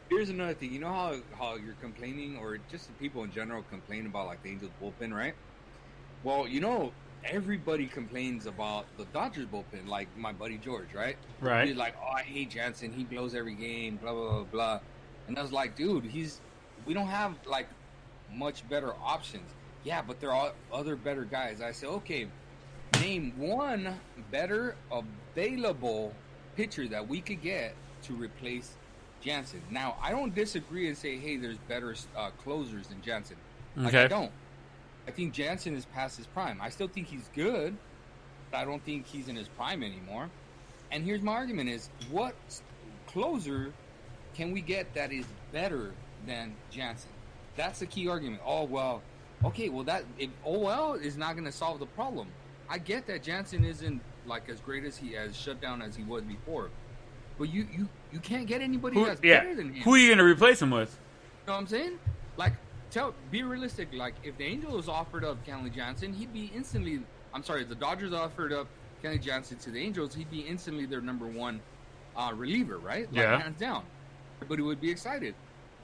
here's another thing. You know how you're complaining, or just people in general complain about like the Angels bullpen, right? Well, everybody complains about the Dodgers bullpen, like my buddy George, right? Right. He's like, oh, I hate Jansen. He blows every game, blah, blah, blah, blah. And I was like, dude, we don't have, like, much better options. Yeah, but there are other better guys. I said, okay, name one better available pitcher that we could get to replace Jansen. Now, I don't disagree and say, hey, there's better closers than Jansen. Like, I don't. I think Jansen is past his prime. I still think he's good, but I don't think he's in his prime anymore. And here's my argument is, what closer can we get that is better than Jansen? That's the key argument. Oh, well, okay, well, is not going to solve the problem. I get that Jansen isn't, like, as great as shut down as he was before. But you can't get anybody that's better than him. Who are you going to replace him with? You know what I'm saying? Like, be realistic. Like, if the Angels offered up Kenley Jansen, he'd be instantly. I'm sorry, the Dodgers offered up Kenley Jansen to the Angels, he'd be instantly their number one reliever, right? Like, hands down. Everybody would be excited,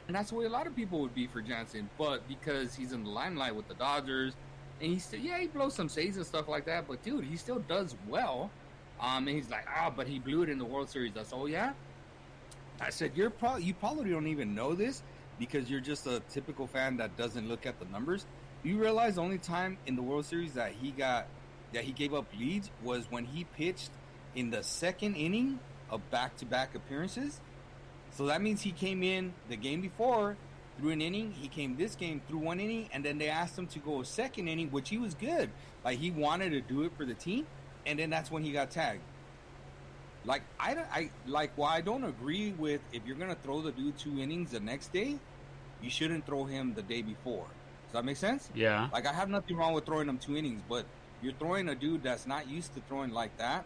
and that's the way a lot of people would be for Jansen. But because he's in the limelight with the Dodgers, and he blows some saves and stuff like that. But dude, he still does well. And he's like, but he blew it in the World Series. That's yeah. I said, you probably don't even know this, because you're just a typical fan that doesn't look at the numbers. You realize the only time in the World Series that he gave up leads was when he pitched in the second inning of back-to-back appearances. So that means he came in the game before, threw an inning. He came this game, threw one inning, and then they asked him to go a second inning, which he was good. Like, he wanted to do it for the team, and then that's when he got tagged. Like, I don't agree with, if you're going to throw the dude 2 innings the next day, you shouldn't throw him the day before. Does that make sense? Yeah. Like, I have nothing wrong with throwing him 2 innings, but you're throwing a dude that's not used to throwing like that,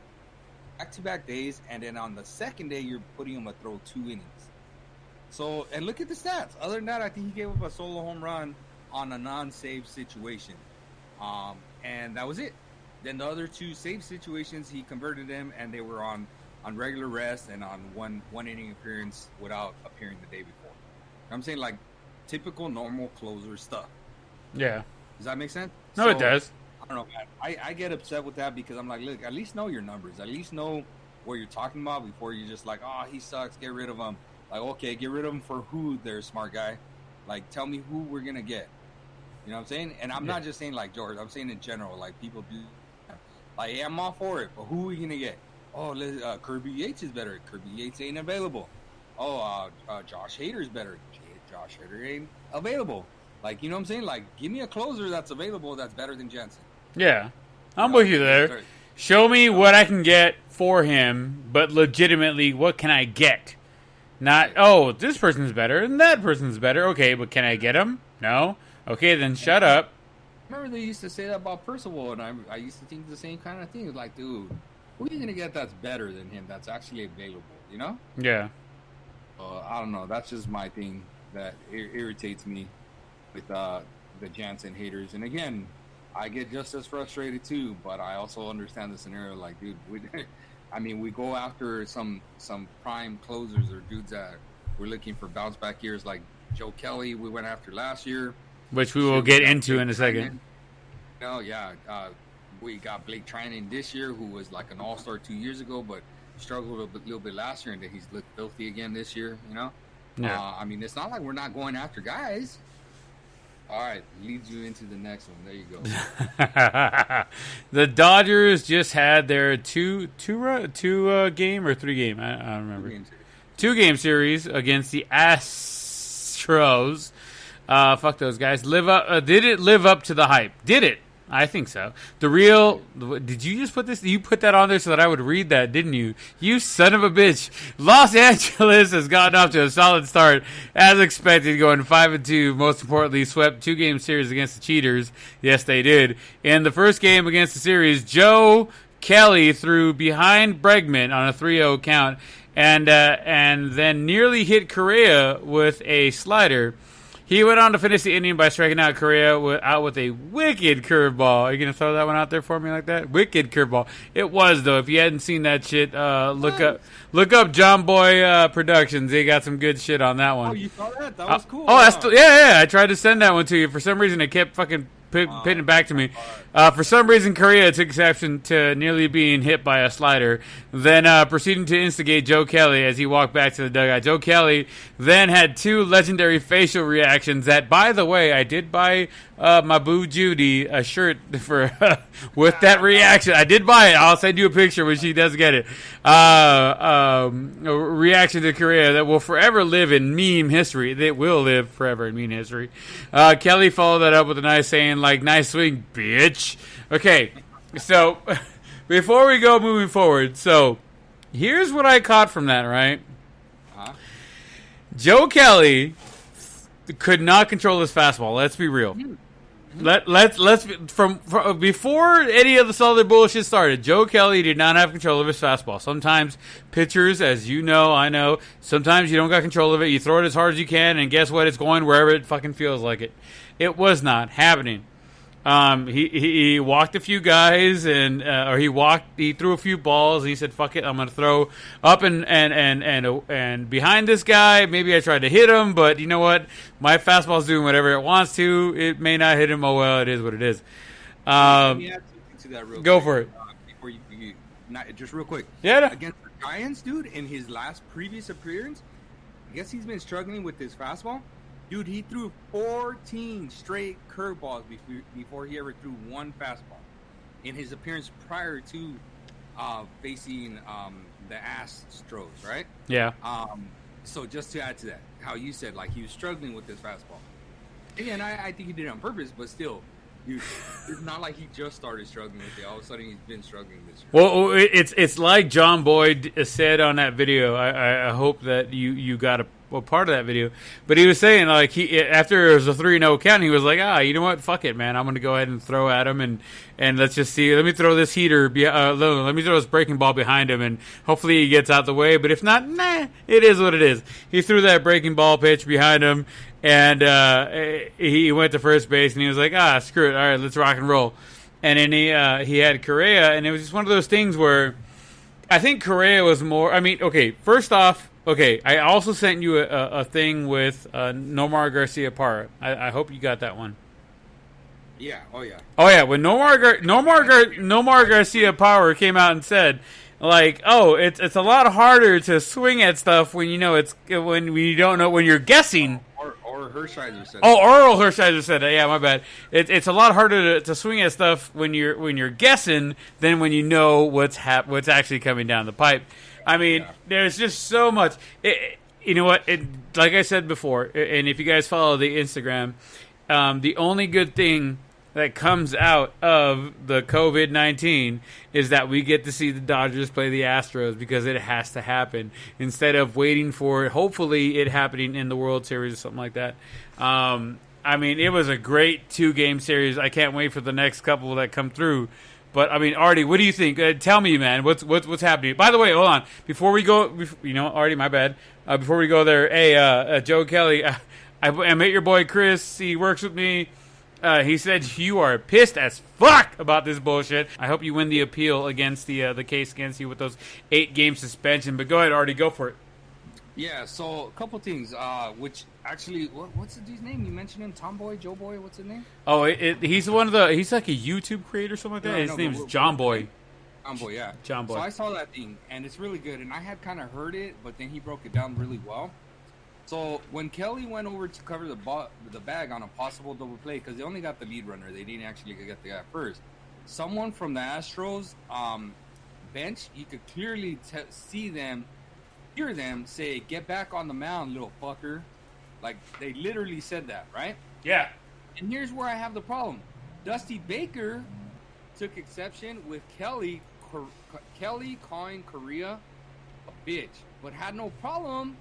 back-to-back days, and then on the second day, you're putting him to throw 2 innings. So, and look at the stats. Other than that, I think he gave up a solo home run on a non-save situation. And that was it. Then the other 2 save situations, he converted them, and they were on regular rest and on one inning appearance without appearing the day before. I'm saying, like, typical normal closer stuff. Yeah. Does that make sense? No, it does. I don't know, man. I get upset with that, because I'm like, look, at least know your numbers. At least know what you're talking about before you're just like, oh, he sucks, get rid of him. Like, okay, get rid of him for who there, smart guy. Like, tell me who we're going to get. You know what I'm saying? And I'm not just saying, like, George. I'm saying in general. Like, people do. Like, yeah, I'm all for it, but who are we going to get? Oh, Kirby Yates is better. Kirby Yates ain't available. Oh, Josh Hader's better. Josh Hader ain't available. Like, you know what I'm saying? Like, give me a closer that's available that's better than Jansen. Yeah. I'm with you there. Show me what I can get for him, but legitimately, what can I get? Not, oh, this person's better and that person's better. Okay, but can I get him? No? Okay, then shut up. Remember they used to say that about Percival, and I used to think the same kind of thing. It's like, dude, who are you going to get that's better than him, that's actually available, you know? Yeah. I don't know. That's just my thing that irritates me with the Jansen haters. And again, I get just as frustrated too, but I also understand the scenario. Like, dude, we go after some prime closers or dudes that we're looking for bounce back years, like Joe Kelly we went after last year. Which we will get into in a second. Oh, yeah. We got Blake Trinan this year, who was like an all-star 2 years ago, but struggled a little bit last year, and then he's looked filthy again this year, you know? Yeah. It's not like we're not going after guys. All right, leads you into the next one. There you go. The Dodgers just had their two game or 3 game, I don't remember. 2 game series against the Astros. Fuck those guys. Did it live up to the hype? Did it? I think so. Did you just put this? You put that on there so that I would read that, didn't you? You son of a bitch. Los Angeles has gotten off to a solid start, as expected, going 5-2. Most importantly, swept 2 game series against the Cheaters. Yes, they did. In the first game against the series, Joe Kelly threw behind Bregman on a 3-0 count, and then nearly hit Correa with a slider. He went on to finish the inning by striking out Correa out with a wicked curveball. Are you going to throw that one out there for me like that? Wicked curveball. It was, though. If you hadn't seen that shit, look up John Boy Productions. They got some good shit on that one. Oh, you saw that? That was cool. Yeah. I tried to send that one to you. For some reason, it kept fucking pitting it back to me. For some reason, Correa took exception to nearly being hit by a slider, then proceeding to instigate Joe Kelly as he walked back to the dugout. Joe Kelly then had 2 legendary facial reactions that, by the way, I did buy my boo Judy a shirt for with that reaction. I did buy it. I'll send you a picture when she does get it. A reaction to Correa that will forever live in meme history. It will live forever in meme history. Kelly followed that up with a nice saying like, "Nice swing, bitch." Okay, so before we go moving forward, so here's what I caught from that, right? Joe Kelly could not control his fastball. Let's be real. Let's from before any of this other bullshit started, Joe Kelly did not have control of his fastball. Sometimes pitchers, as you know, I know, sometimes you don't got control of it. You throw it as hard as you can, and guess what? It's going wherever it fucking feels like it. It was not happening. He walked a few guys and he threw a few balls. And he said, "Fuck it, I'm gonna throw up and behind this guy. Maybe I tried to hit him, but you know what? My fastball's doing whatever it wants to. It may not hit him. Oh well, it is what it is." Let me add something to that real go quick. For it. Before you just real quick. Yeah. Against the Giants, dude, in his last previous appearance, I guess he's been struggling with his fastball. Dude, he threw 14 straight curveballs before he ever threw one fastball in his appearance prior to facing the Astros, right? Yeah. So just to add to that, how you said, like, he was struggling with his fastball. Again, I think he did it on purpose, but still, dude, it's not like he just started struggling with it. All of a sudden, he's been struggling this year. Well, it's like John Boyd said on that video. I hope that you got a part of that video, but he was saying like after it was a 3-0 count, he was like, you know what, fuck it, man, I'm gonna go ahead and throw at him and let's just see. Let me throw this heater. Let me throw this breaking ball behind him, and hopefully he gets out the way. But if not, it is what it is. He threw that breaking ball pitch behind him, and he went to first base, and he was like, screw it, all right, let's rock and roll. And then he had Correa, and it was just one of those things where I think Correa was more. I mean, okay, first off. Okay, I also sent you a thing with Nomar Garciaparra. I hope you got that one. Yeah. Oh yeah. Oh yeah. When Nomar Garciaparra came out and said, like, it's a lot harder to swing at stuff when you know when you don't know, when you're guessing. Or Hershiser said. Oh, Oral Hershiser said that. Yeah, my bad. It's a lot harder to swing at stuff when you're guessing than when you know what's actually coming down the pipe. I mean, There's just so much. You know what? Like I said before, and if you guys follow the Instagram, the only good thing that comes out of the COVID-19 is that we get to see the Dodgers play the Astros because it has to happen instead of waiting for, hopefully, it happening in the World Series or something like that. I mean, it was a great 2-game series. I can't wait for the next couple that come through. But I mean, Artie, what do you think? Tell me, man, what's happening? By the way, hold on. Before we go, Artie, my bad. Before we go there, hey, Joe Kelly, I met your boy Chris. He works with me. He said you are pissed as fuck about this bullshit. I hope you win the appeal against the case against you with those 8-game suspension. But go ahead, Artie, go for it. Yeah, so a couple things. Which actually, what's the dude's name? You mentioned him, Tomboy, Joe Boy. What's his name? Oh, he's he's like a YouTube creator or something like that. His name's John Boy. John Boy, yeah. John Boy. So I saw that thing, and it's really good. And I had kind of heard it, but then he broke it down really well. So when Kelly went over to cover the bag on a possible double play, because they only got the lead runner, they didn't actually get the guy first. Someone from the Astros bench, you could clearly hear them say, "Get back on the mound, little fucker." Like, they literally said that, right? Yeah. And here's where I have the problem. Dusty Baker took exception with Kelly calling Correa a bitch, but had no problem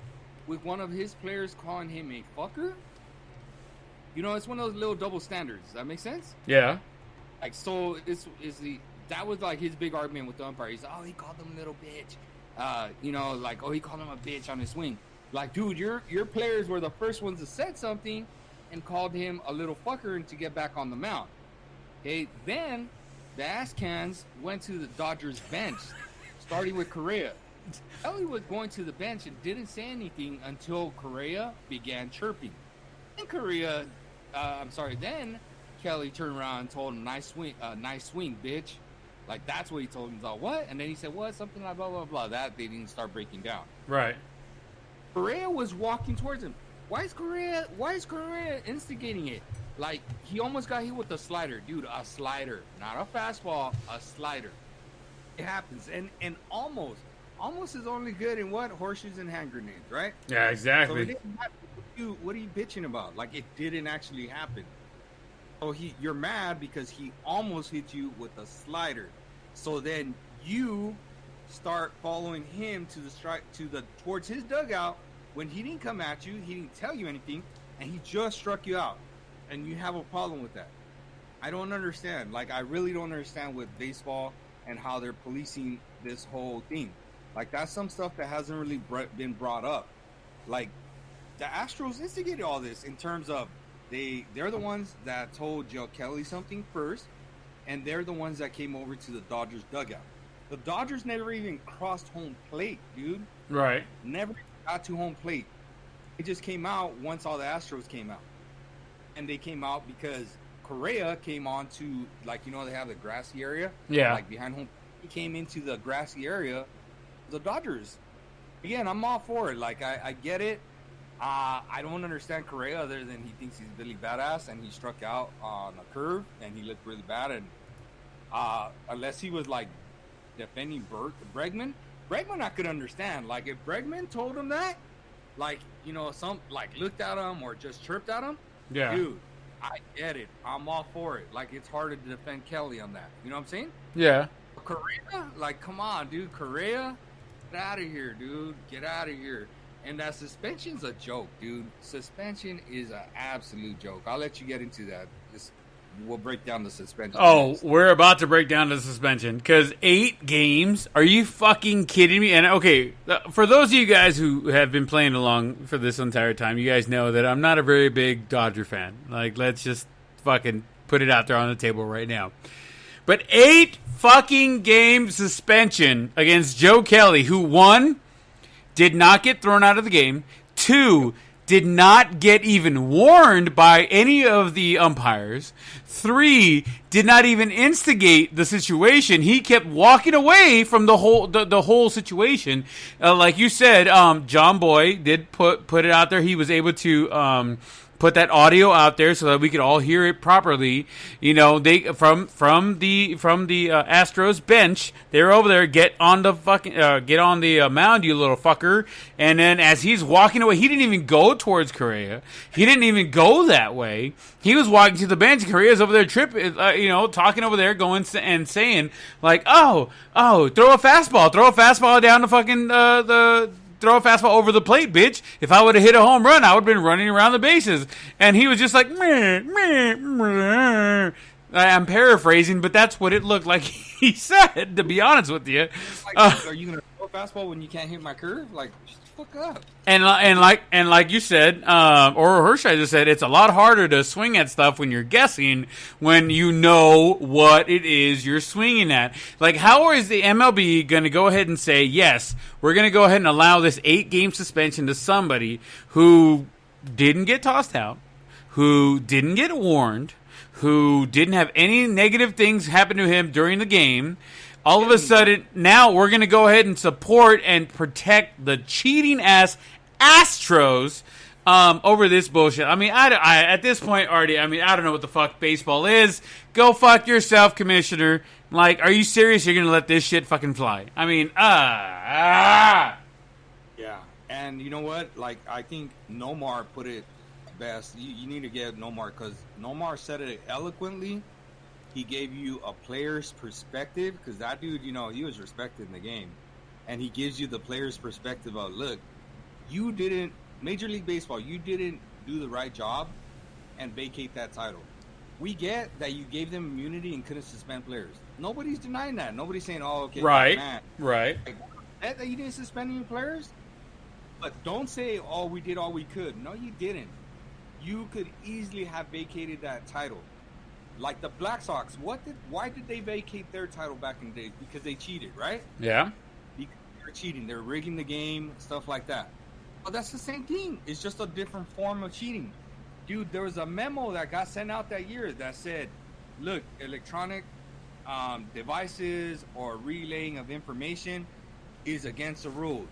with one of his players calling him a fucker. You know, it's one of those little double standards. Does that make sense? Yeah. Like, so that was like his big argument with the umpire. He's like, oh, he called him a little bitch. You know, like, oh, he called him a bitch on his swing. Like, dude, your players were the first ones that said something and called him a little fucker and to get back on the mound. Okay, then the ass cans went to the Dodgers bench, starting with Correa. Kelly was going to the bench and didn't say anything until Correa began chirping. Then Kelly turned around and told him, nice swing, bitch. Like, that's what he told him. He's like, what? And then he said, what? Something like blah, blah, blah. That they didn't start breaking down. Right. Correa was walking towards him. Why is Correa instigating it? Like, he almost got hit with a slider. Dude, a slider. Not a fastball, a slider. It happens. And almost is only good in what? Horseshoes and hand grenades, right? Yeah, exactly. So it didn't happen. What are you bitching about? Like, it didn't actually happen. So you're mad because he almost hit you with a slider. So then you start following him towards his dugout when he didn't come at you, he didn't tell you anything, and he just struck you out. And you have a problem with that. I don't understand. Like, I really don't understand with baseball and how they're policing this whole thing. Like, that's some stuff that hasn't really been brought up. Like, the Astros instigated all this in terms of they're the ones that told Joe Kelly something first, and they're the ones that came over to the Dodgers dugout. The Dodgers never even crossed home plate, dude. Right. Never got to home plate. It just came out once all the Astros came out. And they came out because Correa came on to, like, you know, they have the grassy area. Yeah. Like, behind home. He came into the grassy area. The Dodgers. Again, I'm all for it. Like, I get it. I don't understand Correa other than he thinks he's really badass and he struck out on a curve and he looked really bad. And unless he was, like, defending Bregman, I could understand. Like, if Bregman told him that, like, you know, looked at him or just chirped at him, yeah, dude, I get it. I'm all for it. Like, it's harder to defend Kelly on that. You know what I'm saying? Yeah. Correa, like, come on, dude. Correa, get out of here, dude. Get out of here. And that suspension's a joke, dude. Suspension is an absolute joke. I'll let you get into that. We'll break down the suspension. Oh, we're about to break down the suspension. Because 8 games? Are you fucking kidding me? And, okay, for those of you guys who have been playing along for this entire time, you guys know that I'm not a very big Dodger fan. Like, let's just fucking put it out there on the table right now. But 8 fucking game suspension against Joe Kelly, who, 1, did not get thrown out of the game, 2, did not get even warned by any of the umpires, 3, did not even instigate the situation. He kept walking away from the whole situation. Like you said, John Boy did put it out there. He was able to put that audio out there so that we could all hear it properly. You know, they from the Astros bench, they were over there. Get on the mound, you little fucker. And then as he's walking away, he didn't even go towards Correa. He didn't even go that way. He was walking to the bench. Correa's over there talking over there, going and saying like, oh, throw a fastball down the fucking throw a fastball over the plate, bitch. If I would have hit a home run, I would have been running around the bases. And he was just like, meh, meh, meh. I'm paraphrasing, but that's what it looked like he said, to be honest with you. Like, are you going to throw a fastball when you can't hit my curve? Like, shut the fuck up. And like you said, or Hershey just said, it's a lot harder to swing at stuff when you're guessing when you know what it is you're swinging at. Like, how is the MLB going to go ahead and say, yes, we're going to go ahead and allow this 8-game suspension to somebody who didn't get tossed out, who didn't get warned, who didn't have any negative things happen to him during the game? All of a sudden, now we're going to go ahead and support and protect the cheating-ass Astros over this bullshit. I mean, I at this point, Artie, I mean, I don't know what the fuck baseball is. Go fuck yourself, Commissioner. Like, are you serious? You're going to let this shit fucking fly? I mean, Yeah. And you know what? Like, I think Nomar put it best. You need to get Nomar, because Nomar said it eloquently. He gave you a player's perspective, because that dude, you know, he was respected in the game. And he gives you the player's perspective of, look, you didn't, Major League Baseball, you didn't do the right job and vacate that title. we get that you gave them immunity and couldn't suspend players. Nobody's denying that. Nobody's saying, "Oh, okay, right, man. right." Like, that you didn't suspend any players, but don't say, "Oh, we did all we could." No, you didn't. You could easily have vacated that title. Like the Black Sox, why did they vacate their title back in the day? Because they cheated, right? Yeah. Because they're cheating. They're rigging the game, stuff like that. Well, that's the same thing. It's just a different form of cheating. Dude, there was a memo that got sent out that year that said, look, electronic devices or relaying of information is against the rules.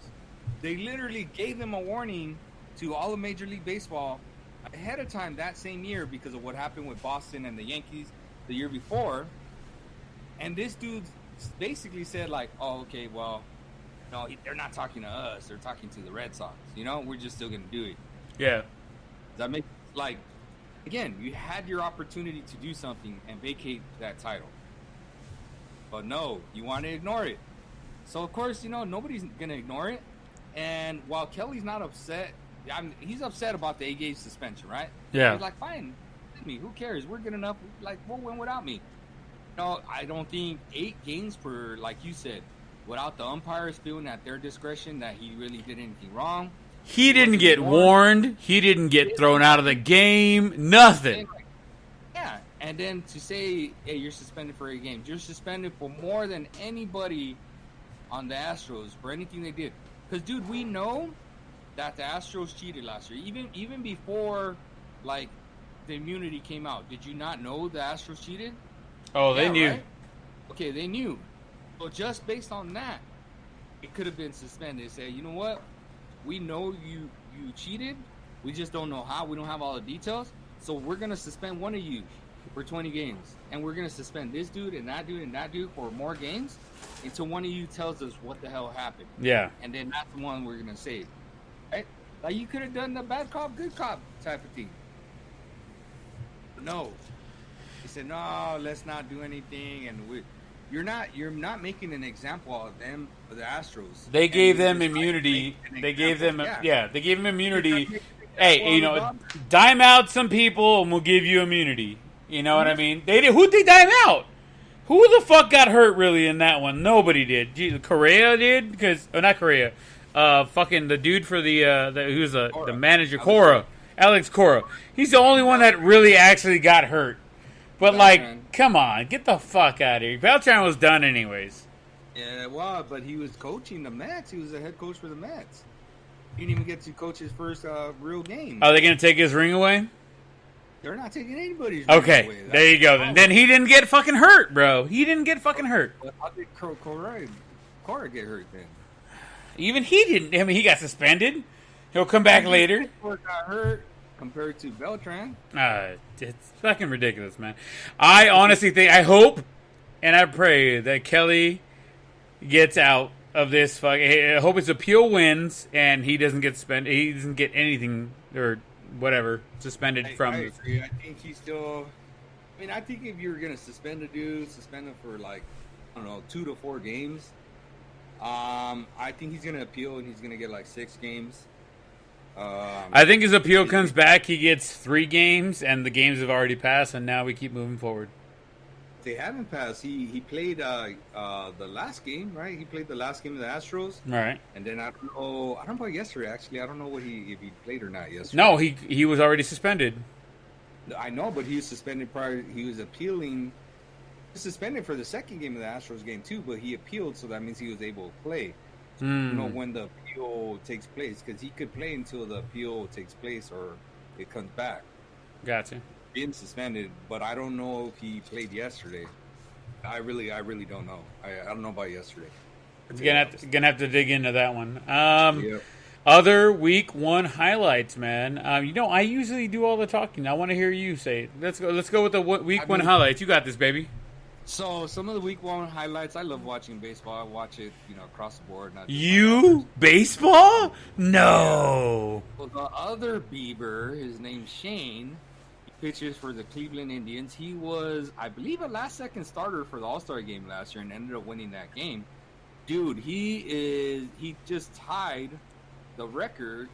They literally gave them a warning to all of Major League Baseball ahead of time that same year because of what happened with Boston and the Yankees the year before. And this dude basically said, like, oh, okay, well, no, they're not talking to us. They're talking to the Red Sox. You know, we're just still going to do it. Yeah. Does that make, like, again, you had your opportunity to do something and vacate that title. But no, you want to ignore it. So, of course, you know, nobody's going to ignore it. And while Kelly's not upset, he's upset about the 8-game suspension, right? Yeah. He's like, fine, who cares? We're good enough. Like, we'll win without me. No, I don't think 8 games for, like you said, without the umpires feeling at their discretion that he really did anything wrong. He didn't get warned. He didn't get thrown out of the game. Nothing. Yeah, and then to say, hey, you're suspended for 8 games. You're suspended for more than anybody on the Astros for anything they did. Because, dude, we know that the Astros cheated last year. Even before, like, the immunity came out. Did you not know the Astros cheated? Oh, they knew. Right? Okay, they knew. So just based on that, it could have been suspended. Say, you know what? We know you cheated. We just don't know how. We don't have all the details. So we're going to suspend one of you for 20 games. And we're going to suspend this dude and that dude and that dude for more games until one of you tells us what the hell happened. Yeah. And then that's the one we're going to save. Right? Like you could have done the bad cop, good cop type of thing. No. He said, no, let's not do anything. And you're not making an example of them, of the Astros. They gave them immunity. They gave them, they gave them immunity. Hey, you know, dime out some people and we'll give you immunity. You know what I mean? Who'd they dime out? Who the fuck got hurt really in that one? Nobody did. Correa did? Not Correa. Fucking the dude for who's the manager, Cora. Alex Cora. He's the only one that really actually got hurt. But, like, come on. Get the fuck out of here. Beltran was done anyways. Yeah, well, but he was coaching the Mets. He was the head coach for the Mets. He didn't even get to coach his first real game. Are they going to take his ring away? They're not taking anybody's ring away. Okay, there you go. Then he didn't get fucking hurt, bro. He didn't get fucking hurt. How did Cora get hurt then? Even he didn't. I mean, he got suspended. He'll come back later. Cora got hurt compared to Beltran. It's fucking ridiculous, man. I honestly think, I hope, and I pray that Kelly gets out of this. I hope his appeal wins and he doesn't get suspended. He doesn't get anything or whatever suspended from. I agree. I think he's still. I mean, I think if you're gonna suspend a dude, suspend him for like, I don't know, 2 to 4 games. I think he's gonna appeal and he's gonna get like 6 games. I think his appeal comes back. He gets 3 games, and the games have already passed, and now we keep moving forward. They haven't passed. He played the last game, right? He played the last game of the Astros. Right. And then I don't know about yesterday. Actually, I don't know if he played or not yesterday. No, he was already suspended. I know, but he was suspended prior. He was appealing. He was suspended for the second game of the Astros game too, but he appealed, so that means he was able to play. You know, when the appeal takes place, because he could play until the appeal takes place or it comes back. Gotcha. Being suspended, but I don't know if he played yesterday. I really don't know. I don't know about yesterday. Gonna have to dig into that one. Other week 1 highlights, man. I usually do all the talking. I want to hear you say it. Let's go with the week 1 highlights. You got this, baby. So some of the week 1 highlights. I love watching baseball. I watch it, across the board. Baseball? No. Yeah. Well, the other Bieber, his name's Shane. Pitches for the Cleveland Indians. He was, I believe, a last-second starter for the All-Star game last year and ended up winning that game. Dude, he just tied the record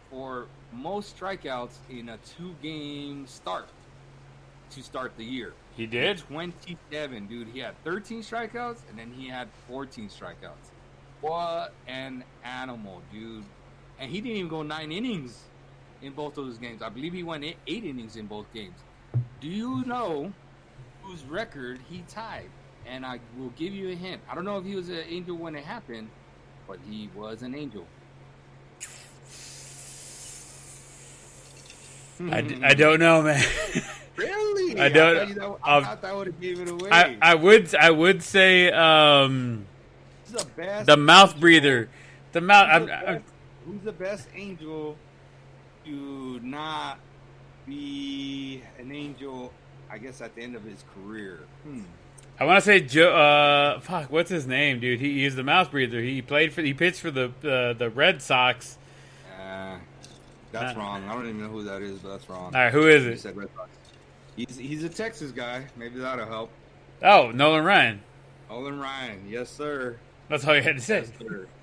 for most strikeouts in a 2-game start. to start the year. He did? 27, dude. He had 13 strikeouts, and then he had 14 strikeouts. What an animal, dude. And he didn't even go 9 innings in both of those games. I believe he went 8 innings in both games. Do you know whose record he tied? And I will give you a hint. I don't know if he was an Angel when it happened, but he was an Angel. I don't know, man. Really? I don't. I thought that would have given it away. I would say the mouth breather. The mouth. Who's the best Angel to not be an Angel? I guess at the end of his career. I want to say Joe. What's his name, dude? He's the mouth breather. He pitched for the Red Sox. That's wrong. I don't even know who that is, but that's wrong. All right, who is it? You said Red Sox. He's a Texas guy. Maybe that'll help. Oh, Nolan Ryan. Nolan Ryan, yes sir. That's all you had to say.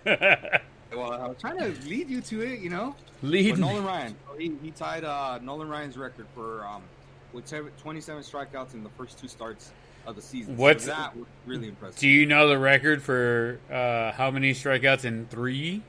Yes, well, I was trying to lead you to it, But Nolan Ryan. He tied Nolan Ryan's record for with 27 strikeouts in the first 2 starts of the season. So that was really impressive. Do you know the record for how many strikeouts in 3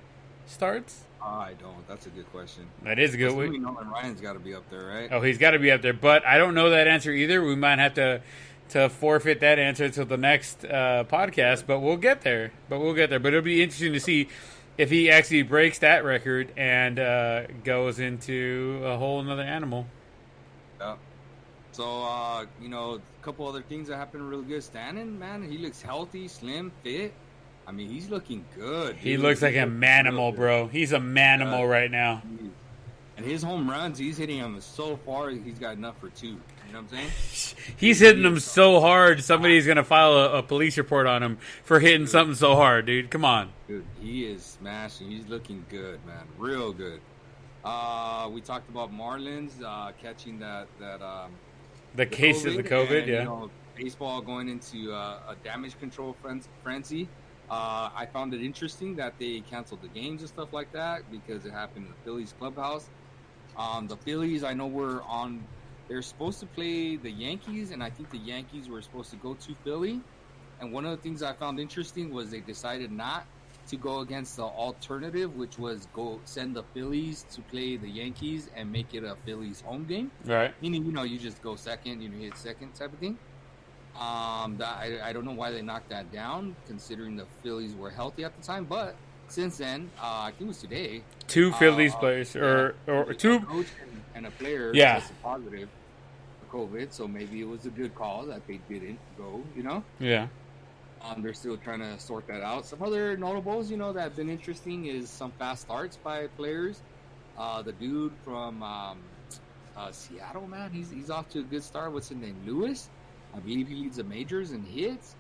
starts? I don't. That's a good question. That is a good one. Nolan Ryan's got to be up there, right? Oh, he's got to be up there. But I don't know that answer either. We might have to forfeit that answer to the next podcast. But we'll get there. But it'll be interesting to see if he actually breaks that record and goes into a whole another animal. Yeah. So, a couple other things that happened really good. Stanton, man, he looks healthy, slim, fit. I mean, he's looking good. Dude. He looks like a manimal, bro. He's a manimal right now. And his home runs, he's hitting them so far, he's got enough for 2. You know what I'm saying? He's hitting them so hard, somebody's going to file a police report on him for hitting something so hard, dude. Come on. Dude, he is smashing. He's looking good, man. Real good. We talked about Marlins catching the case of the COVID, and, yeah. Baseball going into a damage control frenzy. I found it interesting that they canceled the games and stuff like that because it happened in the Phillies clubhouse. The Phillies, I know they're supposed to play the Yankees, and I think the Yankees were supposed to go to Philly. And one of the things I found interesting was they decided not to go against the alternative, which was go send the Phillies to play the Yankees and make it a Phillies home game. Right. Meaning, you just go second, hit second type of thing. I don't know why they knocked that down, considering the Phillies were healthy at the time. But since then, I think it was today. 2 Phillies players, or 2 a coach and a player tested positive for COVID. So maybe it was a good call that they didn't go. Yeah. They're still trying to sort that out. Some other notables, that have been interesting is some fast starts by players. The dude from Seattle, man, he's off to a good start. What's his name? Lewis. I believe he leads the majors in hits.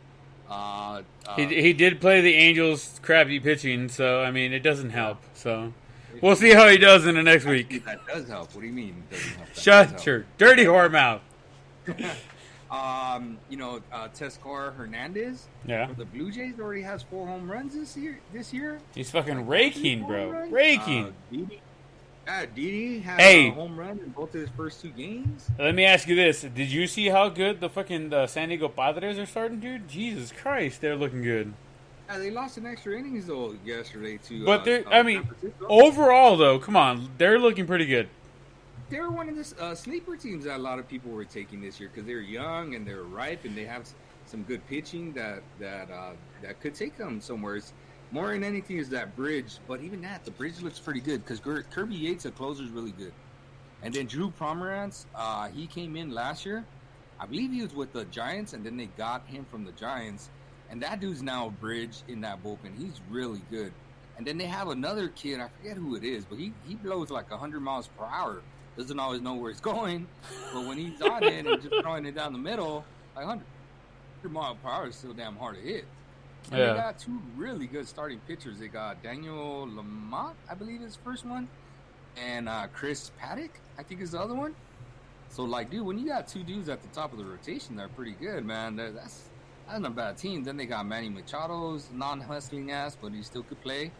He did play the Angels' crappy pitching, so, I mean, it doesn't help. So, we'll see how he does in the next week. That does help. What do you mean it doesn't help? Shut your dirty whore mouth. Teoscar Hernandez for the Blue Jays already has 4 home runs this year. He's fucking raking, bro. Raking. Didi had a home run in both of his first 2 games. Let me ask you this. Did you see how good the fucking San Diego Padres are starting, dude? Jesus Christ, they're looking good. Yeah, they lost an extra innings, though, yesterday, too. But overall, though, come on. They're looking pretty good. They're one of the sleeper teams that a lot of people were taking this year because they're young and they're ripe and they have some good pitching that could take them somewhere. It's more than anything is that bridge, but even that, the bridge looks pretty good because Kirby Yates, the closer, is really good. And then Drew Pomeranz, he came in last year. I believe he was with the Giants, and then they got him from the Giants. And that dude's now a bridge in that bullpen. He's really good. And then they have another kid, I forget who it is, but he blows like 100 miles per hour. Doesn't always know where he's going, but when he's on it and just throwing it down the middle, like 100 miles per hour is still damn hard to hit. And they got 2 really good starting pitchers. They got Daniel Lamont, I believe is the first one, and Chris Paddock, I think is the other one. So, dude, when you got 2 dudes at the top of the rotation, they're pretty good, man. That's not a bad team. Then they got Manny Machado's non-hustling ass, but he still could play.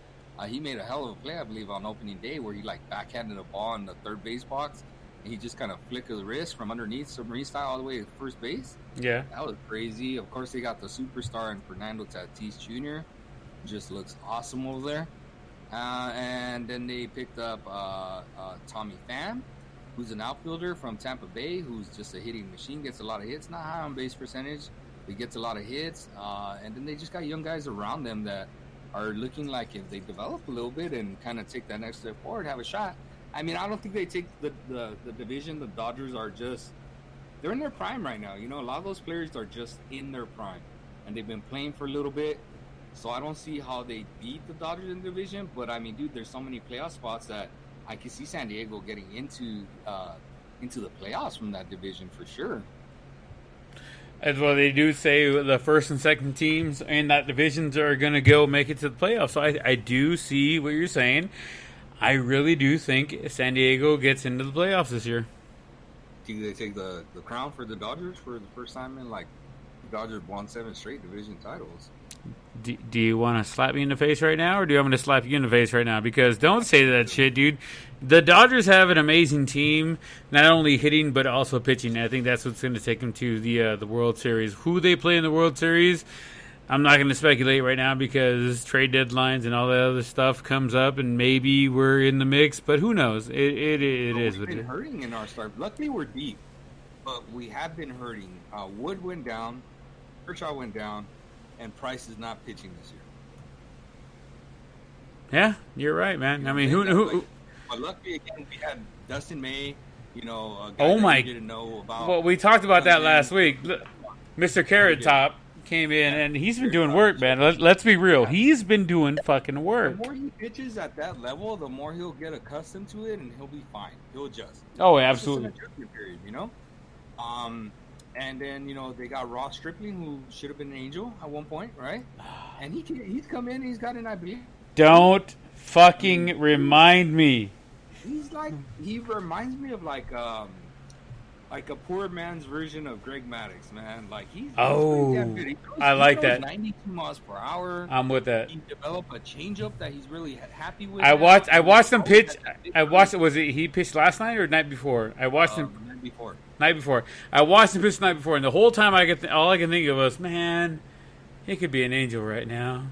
He made a hell of a play, I believe, on opening day where he, backhanded a ball in the third base box And he just kind of flicked his wrist from underneath submarine style all the way to first base. Yeah. That was crazy. Of course, they got the superstar in Fernando Tatis Jr. Just looks awesome over there. And then they picked up Tommy Pham, who's an outfielder from Tampa Bay, who's just a hitting machine, gets a lot of hits, not high on base percentage, but gets a lot of hits. And then they just got young guys around them that are looking like if they develop a little bit and kind of take that next step forward, have a shot. I mean, I don't think they take the division. The Dodgers are just, they're in their prime right now. You know, a lot of those players are just in their prime, and they've been playing for a little bit. So I don't see how they beat the Dodgers in the division. But, I mean, dude, there's so many playoff spots that I can see San Diego getting into the playoffs from that division for sure. As well, they do say the first and second teams in that divisions are going to go make it to the playoffs. So I do see what you're saying. I really do think San Diego gets into the playoffs this year. Do they take the crown for the Dodgers for the first time in, like, the Dodgers won 7 straight division titles? Do you want to slap me in the face right now, or do you want me to slap you in the face right now? Because don't say that shit, dude. The Dodgers have an amazing team, not only hitting but also pitching. I think that's what's going to take them to the World Series. Who they play in the World Series, I'm not going to speculate right now because trade deadlines and all that other stuff comes up, and maybe we're in the mix. But who knows? It is what it is. We've been hurting in our start. Luckily, we're deep, but we have been hurting. Wood went down, Kershaw went down, and Price is not pitching this year. Yeah, you're right, man. I mean, who? But luckily, again, we had Dustin May. You know, a guy oh my! Didn't know about. Well, we talked about that last week. Mr. Carrot Top came in, and he's been doing work, man. Let's be real. He's been doing fucking work. The more he pitches at that level, the more he'll get accustomed to it, and he'll be fine. He'll adjust. Oh, absolutely. It's just an adjustment period, you know. And then, you know, they got Ross Stripling, who should have been an Angel at one point, right? And he's come in, he's got an IB. Don't fucking remind me. He's like, he reminds me of like a poor man's version of Greg Maddux, man. Like he's damn good. I like that. 92 miles per hour. I'm with that. He developed a changeup that he's really happy with. I watched him pitch. He pitched last night or night before? I watched him. Night before. I watched him pitch the night before, and the whole time all I can think of was, man, he could be an Angel right now.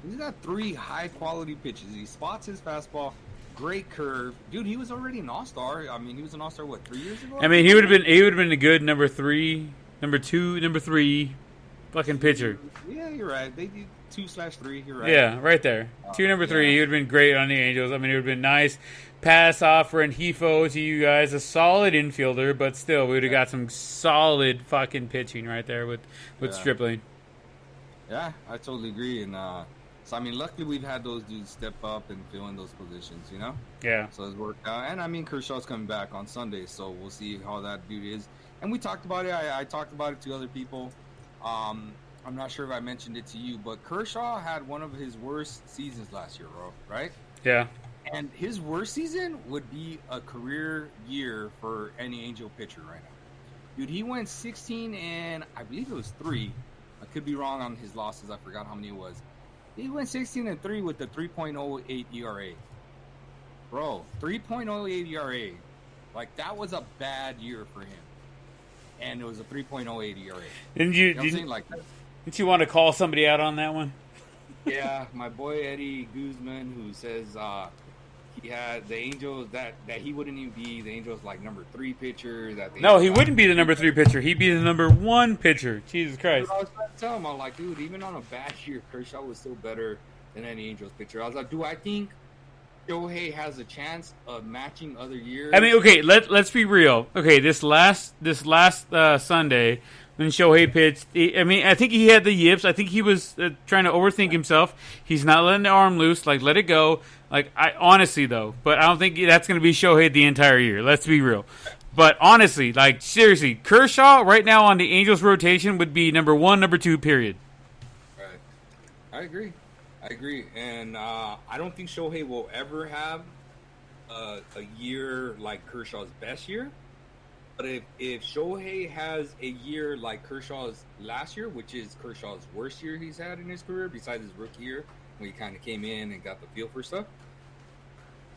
He's got 3 high-quality pitches. He spots his fastball. Great curve. Dude, he was already an all-star. I mean, he was an all-star, 3 years ago? I mean, he would have been a good number 3, number 2, number 3 fucking pitcher. Yeah, you're right. They did 2/3. You're right. Yeah, right there. 2, number 3. He would have been great on the Angels. I mean, it would have been nice. Pass off for Renhefo to you guys. A solid infielder, but still, we would have got some solid fucking pitching right there with Stripling. Yeah, I totally agree. And so, I mean, luckily we've had those dudes step up and fill in those positions, you know? Yeah. So it's worked out. And, I mean, Kershaw's coming back on Sunday, so we'll see how that dude is. And we talked about it. I talked about it to other people. I'm not sure if I mentioned it to you, but Kershaw had one of his worst seasons last year, bro, right? Yeah. And his worst season would be a career year for any Angel pitcher right now. Dude, he went 16 and I believe it was 3. I could be wrong on his losses. I forgot how many it was. He went 16-3 with the 3.08 ERA. Bro, 3.08 ERA. Like, that was a bad year for him. And it was a 3.08 ERA. Didn't you want to call somebody out on that one? Yeah, my boy Eddie Guzman, who says he had the Angels that he wouldn't even be the Angels like number 3 pitcher. No, he wouldn't be the number 3 pitcher. He'd be the number 1 pitcher. Jesus Christ! I was trying to tell him, I'm like, dude, even on a bad year, Kershaw was still better than any Angels pitcher. I was like, do I think Shohei has a chance of matching other years? I mean, okay, let's be real. Okay, this last Sunday when Shohei pitched, I think he had the yips. I think he was trying to overthink himself. He's not letting the arm loose. Like, let it go. Like, honestly, though, but I don't think that's going to be Shohei the entire year. Let's be real. But honestly, like, seriously, Kershaw right now on the Angels rotation would be number 1, number 2, period. Right. I agree. And I don't think Shohei will ever have a year like Kershaw's best year. But if Shohei has a year like Kershaw's last year, which is Kershaw's worst year he's had in his career, besides his rookie year, when he kind of came in and got the feel for stuff,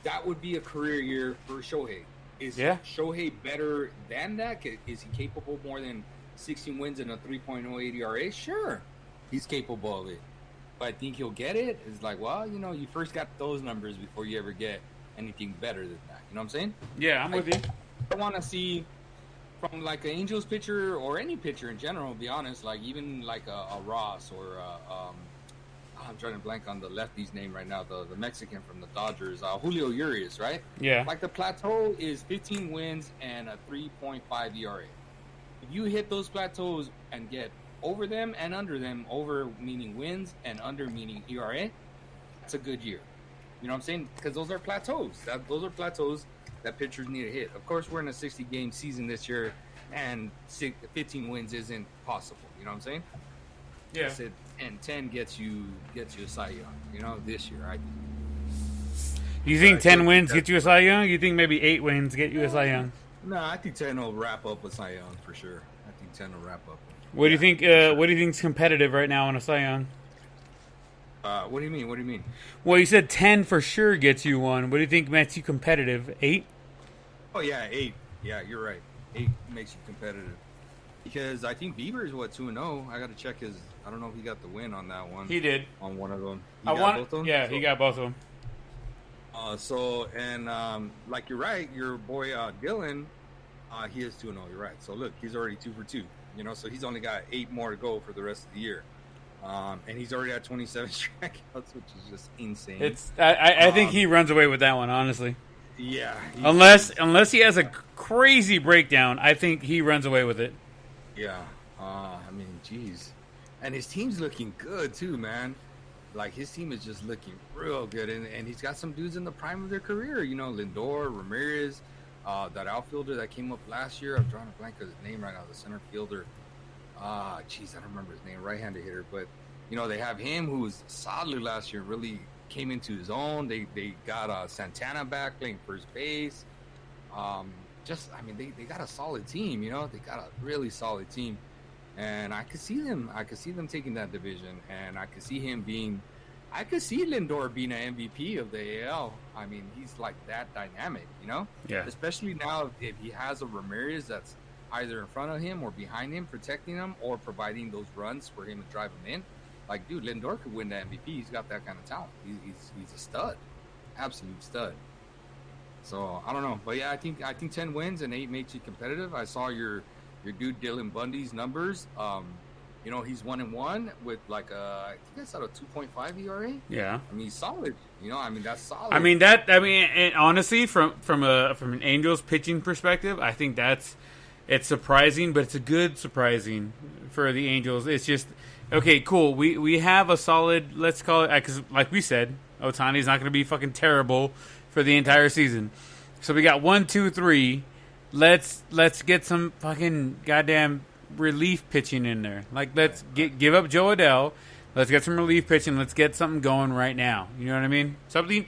that would be a career year for Shohei. Is Shohei better than that? Is he capable more than 16 wins and a 3.08 ERA? Sure, he's capable of it. But I think he'll get it. It's like, well, you first got those numbers before you ever get anything better than that. You know what I'm saying? Yeah, I'm with you. I want to see from like an Angels pitcher or any pitcher in general, to be honest, like even like a Ross or I'm trying to blank on the lefty's name right now, the Mexican from the Dodgers, Julio Urias, right? Yeah. Like the plateau is 15 wins and a 3.5 ERA. If you hit those plateaus and get over them and under them, over meaning wins and under meaning ERA, that's a good year. You know what I'm saying? Because those are plateaus. Those are plateaus that pitchers need to hit. Of course, we're in a 60-game season this year, and 15 wins isn't possible. You know what I'm saying? Yeah. And 10 gets you a Cy Young. This year, I think. You think 10 wins get you a Cy Young? You think maybe 8 wins get you a Cy Young? No, I think 10 will wrap up with Cy Young for sure. I think 10 will wrap up. What do you think? What do you think's competitive right now on a Cy Young? What do you mean? Well, you said 10 for sure gets you one. What do you think makes you competitive? 8? Oh yeah, 8. Yeah, you're right. 8 makes you competitive. Because I think Bieber is 2-0. I got to check his. I don't know if he got the win on that one. He did on one of them. Both of them? Yeah, he got both of them. Like you're right, your boy Dylan, he is 2-0. You're right. So look, he's already 2 for 2. So he's only got 8 more to go for the rest of the year. And he's already at 27 strikeouts, which is just insane. I think he runs away with that one, honestly. Yeah. Unless he has a crazy breakdown, I think he runs away with it. Yeah. Geez. And his team's looking good, too, man. Like, his team is just looking real good. And he's got some dudes in the prime of their career. Lindor, Ramirez, that outfielder that came up last year. I'm drawing a blank of his name right now, the center fielder. I don't remember his name, right-handed hitter. But, they have him who was solidly last year, really came into his own. They got Santana back playing first base. They got a solid team, They got a really solid team. And I could see them taking that division. And I could see Lindor being an MVP of the AL. He's like that dynamic, Yeah. Especially now if he has a Ramirez that's either in front of him or behind him, protecting him or providing those runs for him to drive him in. Like, dude, Lindor could win the MVP. He's got that kind of talent. He's a stud, absolute stud. So I don't know, but yeah, I think 10 wins and 8 makes you competitive. I saw your dude Dylan Bundy's numbers. He's 1-1 with like I think that's at a 2.5 ERA. Yeah, he's solid. That's solid. And honestly, from an Angels pitching perspective, I think it's surprising, but it's a good surprising for the Angels. It's just okay, cool. We have a solid, let's call it, because like we said, Ohtani's not going to be fucking terrible for the entire season. So we got 1, 2, 3. Let's get some fucking goddamn relief pitching in there. Like, let's give up Joe Adele. Let's get some relief pitching. Let's get something going right now. You know what I mean? Somebody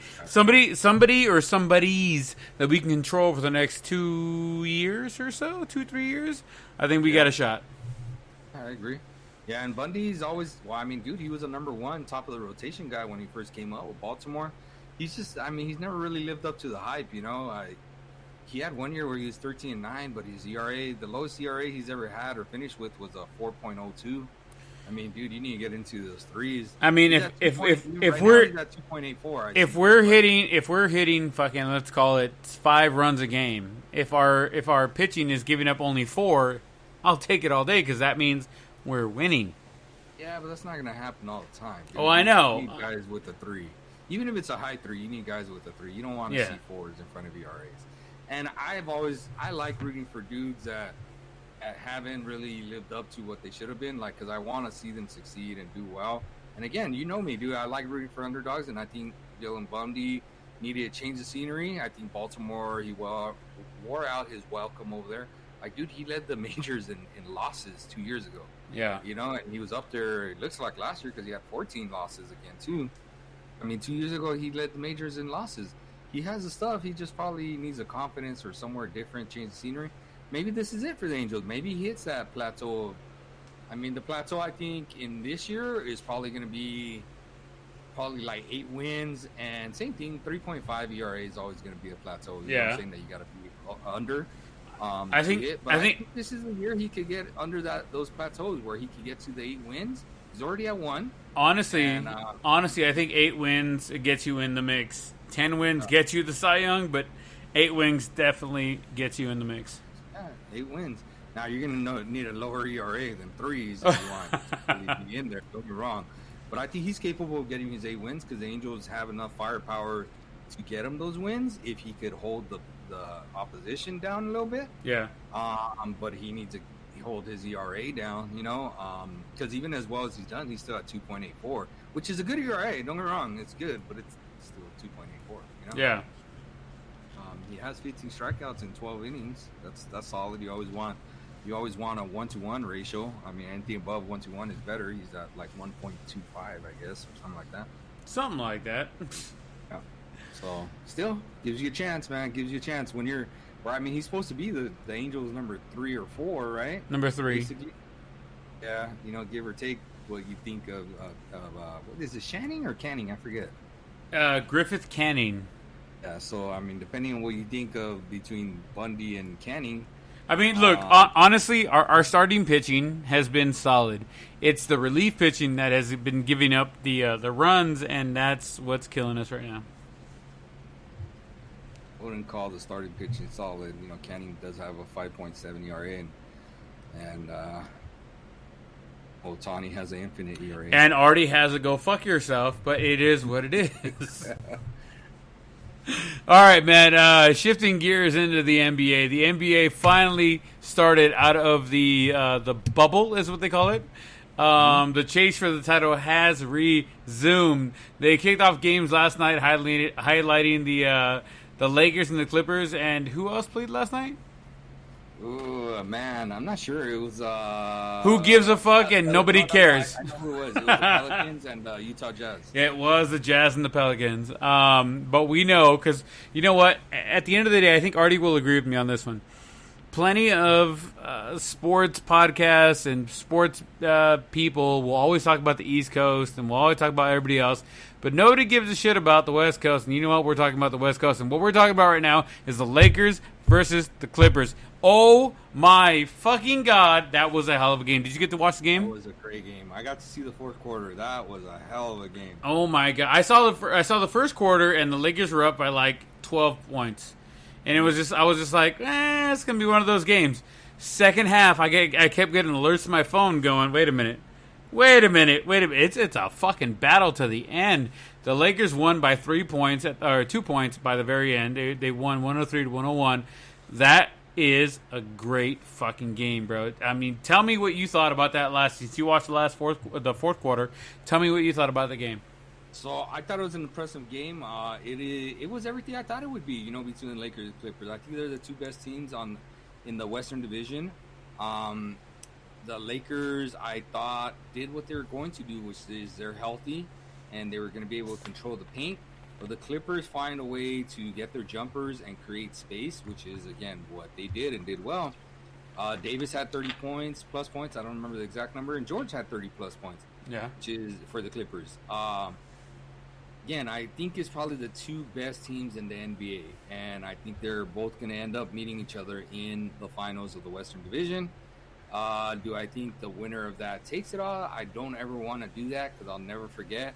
or somebody's that we can control for the next 2 years or so, 2-3 years. I think we got a shot. I agree. Yeah, and Bundy's always, dude, he was a number 1 top of the rotation guy when he first came up with Baltimore. He's just, he's never really lived up to the hype, He had 1 year where he was 13-9, but his ERA, the lowest ERA he's ever had or finished with was a 4.02. Dude, you need to get into those threes. If we're hitting fucking, let's call it 5 runs a game. If our pitching is giving up only 4, I'll take it all day because that means we're winning. Yeah, but that's not going to happen all the time. Dude. Oh, I know. You need guys with a 3. Even if it's a high 3, you need guys with a 3. You don't want to see 4s in front of ERAs. And I like rooting for dudes that haven't really lived up to what they should have been, because I want to see them succeed and do well. And again, you know me, dude. I like rooting for underdogs, and I think Dylan Bundy needed to change the scenery. I think Baltimore, he wore out his welcome over there. Like, dude, he led the majors in losses 2 years ago. Yeah. And he was up there, it looks like last year, because he had 14 losses again, too. 2 years ago, he led the majors in losses. He has the stuff. He just probably needs a confidence or somewhere different, change the scenery. Maybe this is it for the Angels. Maybe he hits that plateau. The plateau, I think, in this year is probably going to be like 8 wins. And same thing, 3.5 ERA is always going to be a plateau. You know what I'm saying? That you got to be under. I think this is the year he could get under those plateaus where he could get to the 8 wins. He's already at 1. Honestly, I think 8 wins gets you in the mix. 10 wins gets you the Cy Young, but 8 wins definitely gets you in the mix. Yeah, 8 wins. Now you're gonna need a lower ERA than 3s if you want to be in there. Don't be wrong, but I think he's capable of getting his 8 wins because the Angels have enough firepower to get him those wins if he could hold the opposition down a little bit. Yeah. But he needs to hold his ERA down, because even as well as he's done, he's still at 2.84, which is a good ERA. Don't get me wrong, it's good, but it's still 2.84. Yeah. He has 15 strikeouts in 12 innings. That's solid. You always want a 1-to-1 ratio. I mean, anything above 1-to-1 is better. He's at like 1.25, I guess, or something like that. Something like that. Yeah. So still gives you a chance, man. Gives you a chance when you're. Well, I mean, he's supposed to be the Angels' number 3 or 4, right? Number 3. Basically. Yeah, give or take what you think of what is it, Channing or Canning? I forget. Griffith Canning. Yeah, so I mean, depending on what you think of between Bundy and Canning. I mean, look, honestly, our starting pitching has been solid. It's the relief pitching that has been giving up the runs, and that's what's killing us right now. I wouldn't call the starting pitching solid. Canning does have a 5.7 ERA, and Ohtani has an infinite ERA. And Artie has a go fuck yourself, but it is what it is. All right, man. Shifting gears into the NBA. The NBA finally started out of the bubble, is what they call it. The chase for the title has resumed. They kicked off games last night, highlighting the Lakers and the Clippers. And who else played last night? Ooh, man, I'm not sure. It was who gives a fuck and nobody cares. I know who it was. It was the Pelicans and Utah Jazz. It was the Jazz and the Pelicans. But we know, because you know what? At the end of the day, I think Artie will agree with me on this one. Plenty of sports podcasts and sports people will always talk about the East Coast and we'll always talk about everybody else. But nobody gives a shit about the West Coast. And you know what? We're talking about the West Coast. And what we're talking about right now is the Lakers versus the Clippers. Oh, my fucking God. That was a hell of a game. Did you get to watch the game? That was a great game. I got to see the fourth quarter. That was a hell of a game. Oh, my God. I saw the first quarter, and the Lakers were up by like 12 points. And I was just like, it's going to be one of those games. Second half, I kept getting alerts to my phone going, wait a minute. It's a fucking battle to the end. The Lakers won by 3 points, or 2 points by the very end. They won 103-101. That is a great fucking game, bro. I mean, tell me what you thought about that since you watched the fourth quarter. Tell me what you thought about the game. So I thought it was an impressive game. It was everything I thought it would be, between the Lakers and Clippers. I think they're the two best teams in the Western Division. The Lakers, I thought, did what they were going to do, which is they're healthy and they were going to be able to control the paint. But the Clippers find a way to get their jumpers and create space, which is, again, what they did and did well. Davis had 30 plus points. I don't remember the exact number. And George had 30 plus points. Yeah. Which is for the Clippers. Again, I think it's probably the two best teams in the NBA. And I think they're both going to end up meeting each other in the finals of the Western Division. Do I think the winner of that takes it all? I don't ever want to do that because I'll never forget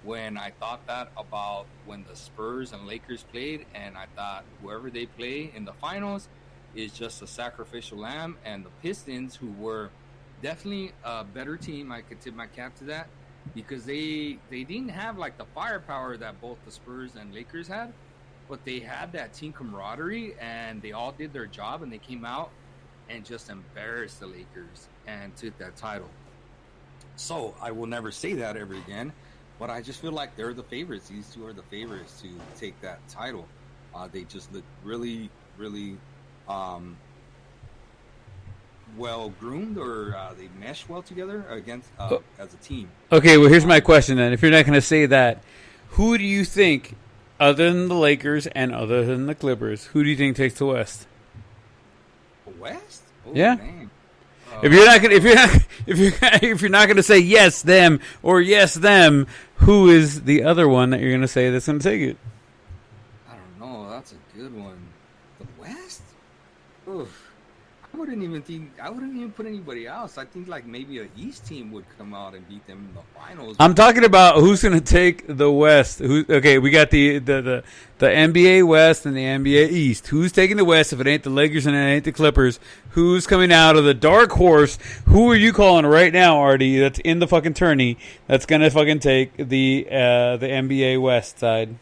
when I thought that about when the Spurs and Lakers played, and I thought whoever they play in the finals is just a sacrificial lamb, and the Pistons, who were definitely a better team, I could tip my cap to that, because they didn't have like the firepower that both the Spurs and Lakers had, but they had that team camaraderie, and they all did their job, and they came out and just embarrassed the Lakers and took that title. So I will never say that ever again. But I just feel like they're the favorites. These two are the favorites to take that title. They just look really, really well-groomed, or they mesh well together as a team. Okay, well, here's my question then. If you're not going to say that, who do you think, other than the Lakers and other than the Clippers, who do you think takes the West? The West? Oh, yeah. Man. If you're not going to say yes them or yes them, who is the other one that you're going to say that's going to take it? I don't know. That's a good one. The West? Oof. I wouldn't even put anybody else. I think like maybe an East team would come out and beat them in the finals. I'm talking about who's going to take the West. Okay, we got the NBA West and the NBA East. Who's taking the West if it ain't the Lakers and it ain't the Clippers? Who's coming out of the dark horse? Who are you calling right now, Artie, that's in the fucking tourney that's going to fucking take the NBA West side?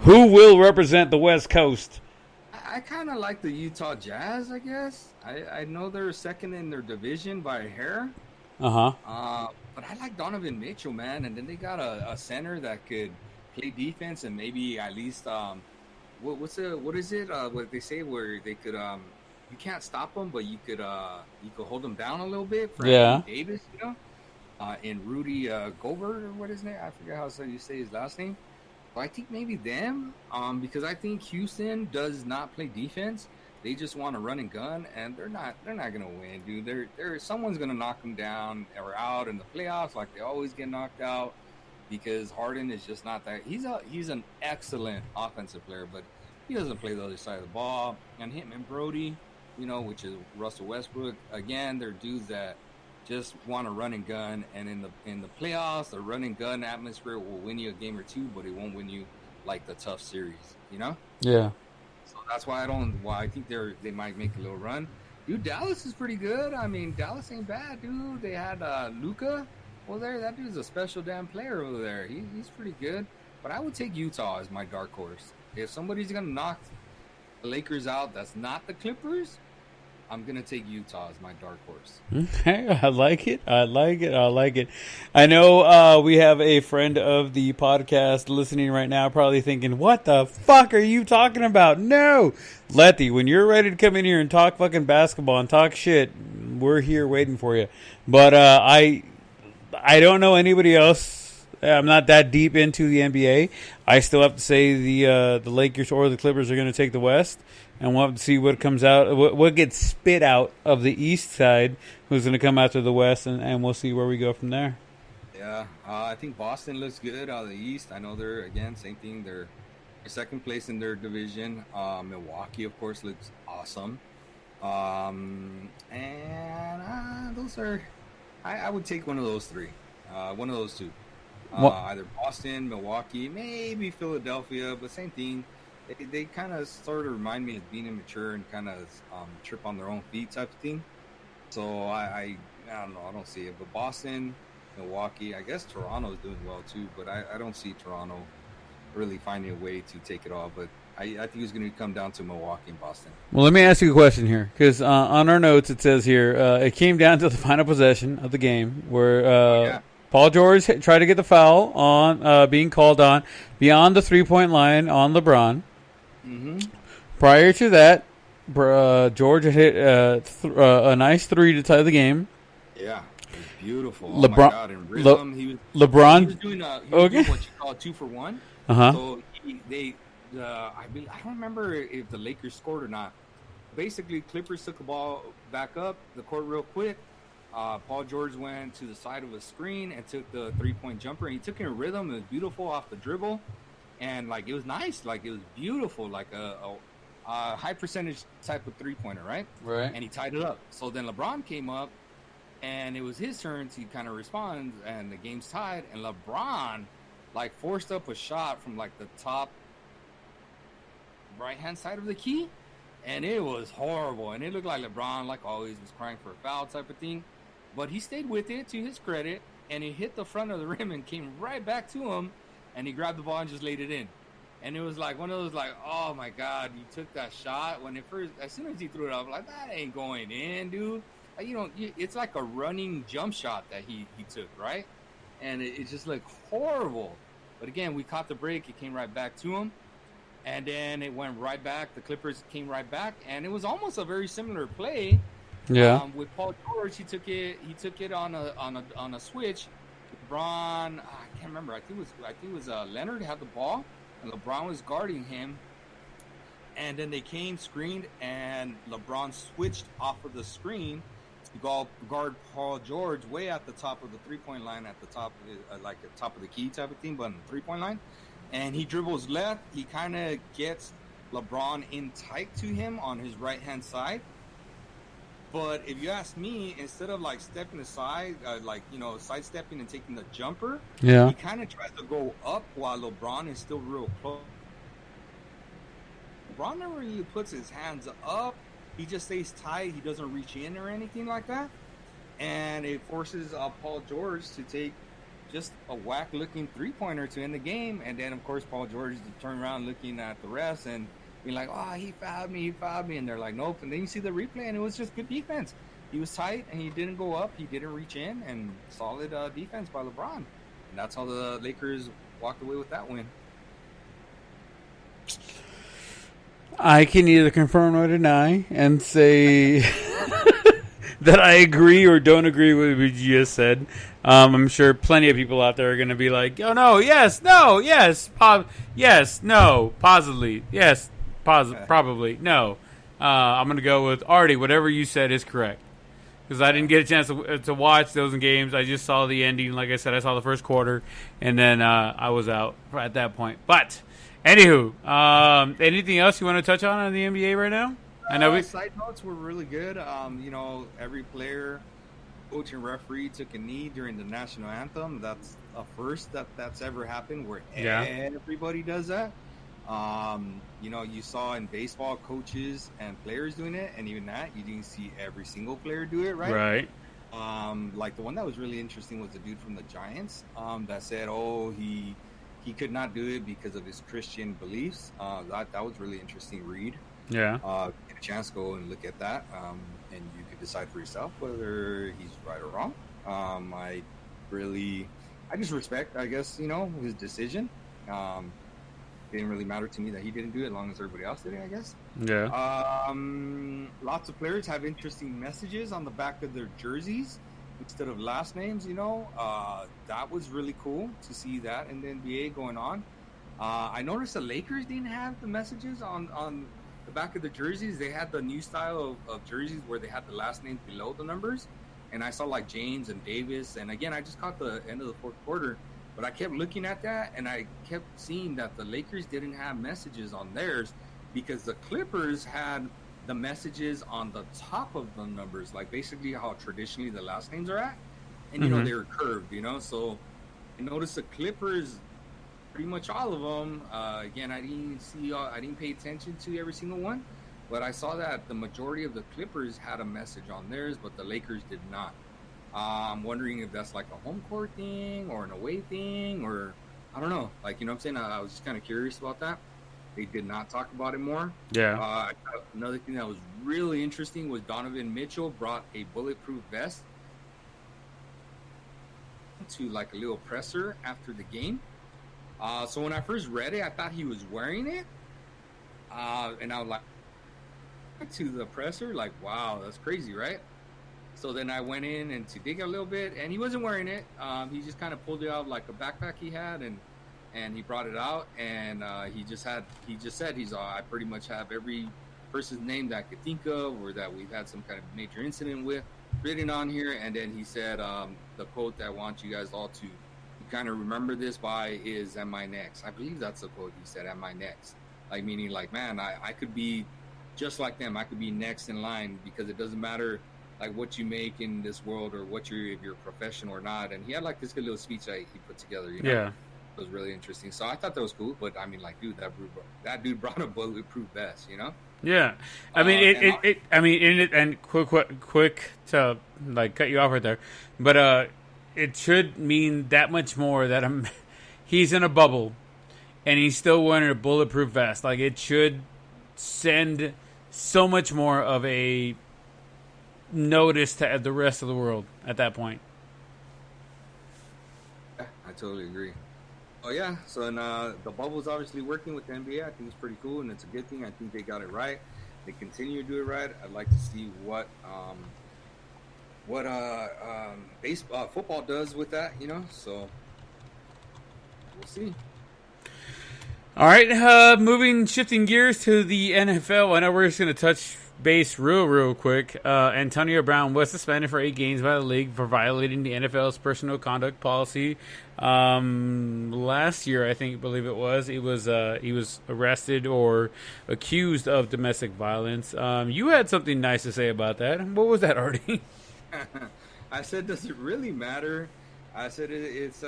Who will represent the West Coast? I kind of like the Utah Jazz, I guess. I know they're second in their division by a hair. But I like Donovan Mitchell, man. And then they got a center that could play defense and maybe at least what is it? What they say where they could you can't stop them, but you could hold them down a little bit. For Anthony Davis, you know, and Rudy Gobert or what is his name? I forget how you say his last name. I think maybe them, because I think Houston does not play defense. They just want to run and gun, and they're not gonna win, dude. Someone's gonna knock them down or out in the playoffs, like they always get knocked out, because Harden is just not that. He's an excellent offensive player, but he doesn't play the other side of the ball. And him and Brody, you know, which is Russell Westbrook, again, they're dudes that just want to run and gun, and in the playoffs, the run and gun atmosphere will win you a game or two, but it won't win you like the tough series, you know? Yeah. So that's why I think they might make a little run. Dude, Dallas is pretty good. I mean, Dallas ain't bad, dude. They had Luka over there. That dude's a special damn player over there. He's pretty good. But I would take Utah as my dark horse. If somebody's gonna knock the Lakers out, that's not the Clippers. I'm going to take Utah as my dark horse. Okay, I like it. I know we have a friend of the podcast listening right now probably thinking, what the fuck are you talking about? No. Letty, when you're ready to come in here and talk fucking basketball and talk shit, we're here waiting for you. But I don't know anybody else. I'm not that deep into the NBA. I still have to say the Lakers or the Clippers are going to take the West. And we'll have to see what comes out, what gets spit out of the East side, who's going to come after the West, and we'll see where we go from there. Yeah, I think Boston looks good out of the East. I know they're, again, same thing. They're second place in their division. Milwaukee, of course, looks awesome. And those are, I would take one of those three, one of those two. Either Boston, Milwaukee, maybe Philadelphia, but same thing. They kind of sort of remind me of being immature and kind of trip on their own feet type of thing. So I don't know. I don't see it. But Boston, Milwaukee, I guess Toronto's doing well too. But I don't see Toronto really finding a way to take it all. But I think it's going to come down to Milwaukee and Boston. Well, let me ask you a question here. Because on our notes it says here, it came down to the final possession of the game where Paul George tried to get the foul on being called on beyond the 3-point line on LeBron. Mm-hmm. Prior to that, George had hit a nice three to tie the game. Yeah, it was beautiful. LeBron, oh my God, in rhythm, he was doing what you call 2 for 1. So I don't remember if the Lakers scored or not. Basically, Clippers took the ball back up the court real quick. Paul George went to the side of a screen and took the 3-point jumper. And he took it in rhythm. It was beautiful off the dribble. And, like, it was nice. Like, it was beautiful. Like a high percentage type of 3-pointer, right? Right. And he tied it up. So then LeBron came up, and it was his turn to kind of respond, and the game's tied. And LeBron, like, forced up a shot from, like, the top right-hand side of the key. And it was horrible. And it looked like LeBron, like always, was crying for a foul type of thing. But he stayed with it, to his credit, and he hit the front of the rim and came right back to him. And he grabbed the ball and just laid it in. And it was like one of those, like, oh my God, you took that shot. When as soon as he threw it up, like, that ain't going in, dude. Like, it's like a running jump shot that he took, right? And it just looked horrible. But again, we caught the break. It came right back to him. And then it went right back. The Clippers came right back. And it was almost a very similar play. Yeah. With Paul George, he took it on a switch. LeBron, I can't remember. I think it was Leonard had the ball, and LeBron was guarding him. And then they came screened, and LeBron switched off of the screen to guard Paul George way at the top of the 3-point line, at the top, like the top of the key type of thing, but on the 3-point line. And he dribbles left. He kind of gets LeBron in tight to him on his right-hand side. But if you ask me, instead of like stepping aside, sidestepping and taking the jumper, he kind of tries to go up while LeBron is still real close. LeBron never really puts his hands up. He just stays tight. He doesn't reach in or anything like that. And it forces Paul George to take just a whack-looking three-pointer to end the game. And then, of course, Paul George to turn around looking at the refs and being like, oh, he fouled me. And they're like, nope. And then you see the replay, and it was just good defense. He was tight, and he didn't go up. He didn't reach in, and solid defense by LeBron. And that's how the Lakers walked away with that win. I can either confirm or deny and say that I agree or don't agree with what you just said. I'm sure plenty of people out there are going to be like, oh, no, yes, no, yes, yes, no, possibly, yes, probably, no. I'm going to go with Artie. Whatever you said is correct. Because I didn't get a chance to watch those games. I just saw the ending. Like I said, I saw the first quarter, and then I was out at that point. But anywho, anything else you want to touch on the NBA right now? I know side notes were really good. Every player, coach, and referee took a knee during the national anthem. That's a first that's ever happened where everybody does that. You saw in baseball coaches and players doing it, and even that you didn't see every single player do it, right? Right. Like the one that was really interesting was the dude from the Giants that said, he could not do it because of his Christian beliefs. That was really interesting read. Yeah. Get a chance to go and look at that, and you could decide for yourself whether he's right or wrong. I just respect, I guess, his decision. Didn't really matter to me that he didn't do it as long as everybody else did it, I guess. Yeah. Lots of players have interesting messages on the back of their jerseys instead of last names, that was really cool to see that in the NBA going on. I noticed the Lakers didn't have the messages on the back of the jerseys. They had the new style of jerseys where they had the last names below the numbers. And I saw like James and Davis. And again, I just caught the end of the fourth quarter. But I kept looking at that, and I kept seeing that the Lakers didn't have messages on theirs because the Clippers had the messages on the top of the numbers, like basically how traditionally the last names are at. And, they were curved, So I noticed the Clippers, pretty much all of them, again, I didn't pay attention to every single one, but I saw that the majority of the Clippers had a message on theirs, but the Lakers did not. I'm wondering if that's like a home court thing or an away thing, or I don't know. Like, what I'm saying? I was just kind of curious about that. They did not talk about it more. Yeah. Another thing that was really interesting was Donovan Mitchell brought a bulletproof vest to like a little presser after the game. So when I first read it, I thought he was wearing it. And I was like, to the presser, like, wow, that's crazy, right? So then I went in and to dig a little bit, and he wasn't wearing it. He just kind of pulled it out like a backpack he had, and he brought it out, and he just said I pretty much have every person's name that I could think of or that we've had some kind of major incident with written on here. And then he said the quote that I want you guys all to kind of remember this by is, "Am I next?" I believe that's the quote he said, "Am I next?" Like meaning like, man, I could be just like them. I could be next in line because it doesn't matter like what you make in this world or if you're a professional or not. And he had like this good little speech that he put together, Yeah. It was really interesting. So I thought that was cool, but I mean, like, dude, that dude brought a bulletproof vest, Yeah. I mean, quick to like cut you off right there, but it should mean that much more that he's in a bubble and he's still wearing a bulletproof vest. Like, it should send so much more of a notice to the rest of the world at that point. Yeah, I totally agree. Oh yeah, so then the bubble's obviously working with the NBA. I think it's pretty cool, and it's a good thing. I think they got it right. They continue to do it right. I'd like to see what baseball, football does with that, So we'll see. All right, shifting gears to the NFL. I know we're just going to touch base real quick. Antonio Brown was suspended for 8 games by the league for violating the NFL's personal conduct policy. Last year, believe it was, he was arrested or accused of domestic violence. You had something nice to say about that. What was that, Artie? I said, does it really matter? I said it's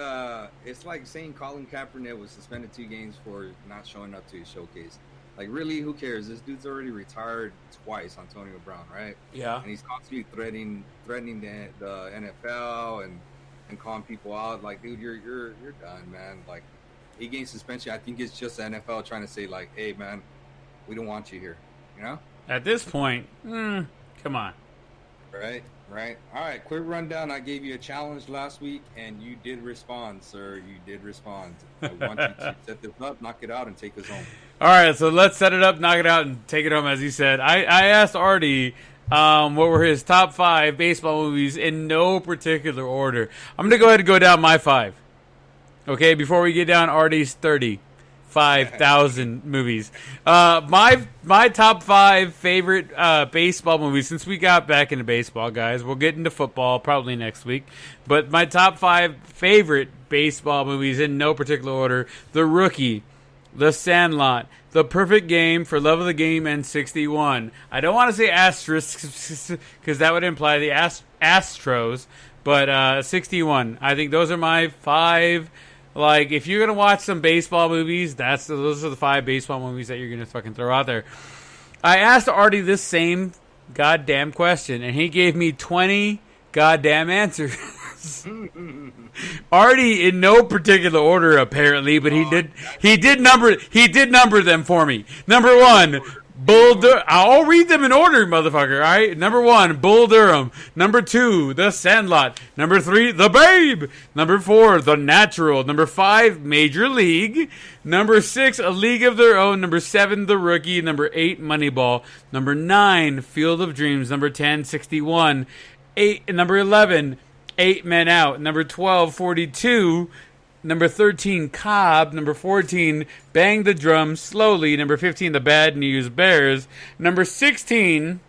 like saying Colin Kaepernick was suspended 2 games for not showing up to his showcase. Like, really, who cares? This dude's already retired twice, Antonio Brown, right? Yeah. And he's constantly threatening the NFL and calling people out. Like, dude, you're done, man. Like, 8 game suspension. I think it's just the NFL trying to say, like, hey, man, we don't want you here. You know? At this point, come on. Right. All right, quick rundown. I gave you a challenge last week, and you did respond, sir. You did respond. I want you to set this up, knock it out, and take us home. All right, so let's set it up, knock it out, and take it home, as you said. I asked Artie what were his top 5 baseball movies in no particular order. I'm going to go ahead and go down my 5. Okay, before we get down Artie's 35,000 movies. My top 5 favorite baseball movies, since we got back into baseball, guys. We'll get into football probably next week. But my top 5 favorite baseball movies in no particular order: The Rookie, The Sandlot, The Perfect Game, For Love of the Game, and 61. I don't want to say asterisks because that would imply the Astros, but 61. I think those are my 5. Like, if you're going to watch some baseball movies, those are the 5 baseball movies that you're going to fucking throw out there. I asked Artie this same goddamn question, and he gave me 20 goddamn answers. Artie, in no particular order, apparently, but he did number them for me. Number 1, I'll read them in order, motherfucker, all right? Number 1, Bull Durham. Number 2, The Sandlot. Number 3, The Babe. Number 4, The Natural. Number 5, Major League. Number 6, A League of Their Own. Number 7, The Rookie. Number 8, Moneyball. Number 9, Field of Dreams. Number 10, 61. Number 11, 8 Men Out. Number 12, 42. Number 13, Cobb. Number 14, Bang the Drum Slowly. Number 15, The Bad News Bears. Number 16,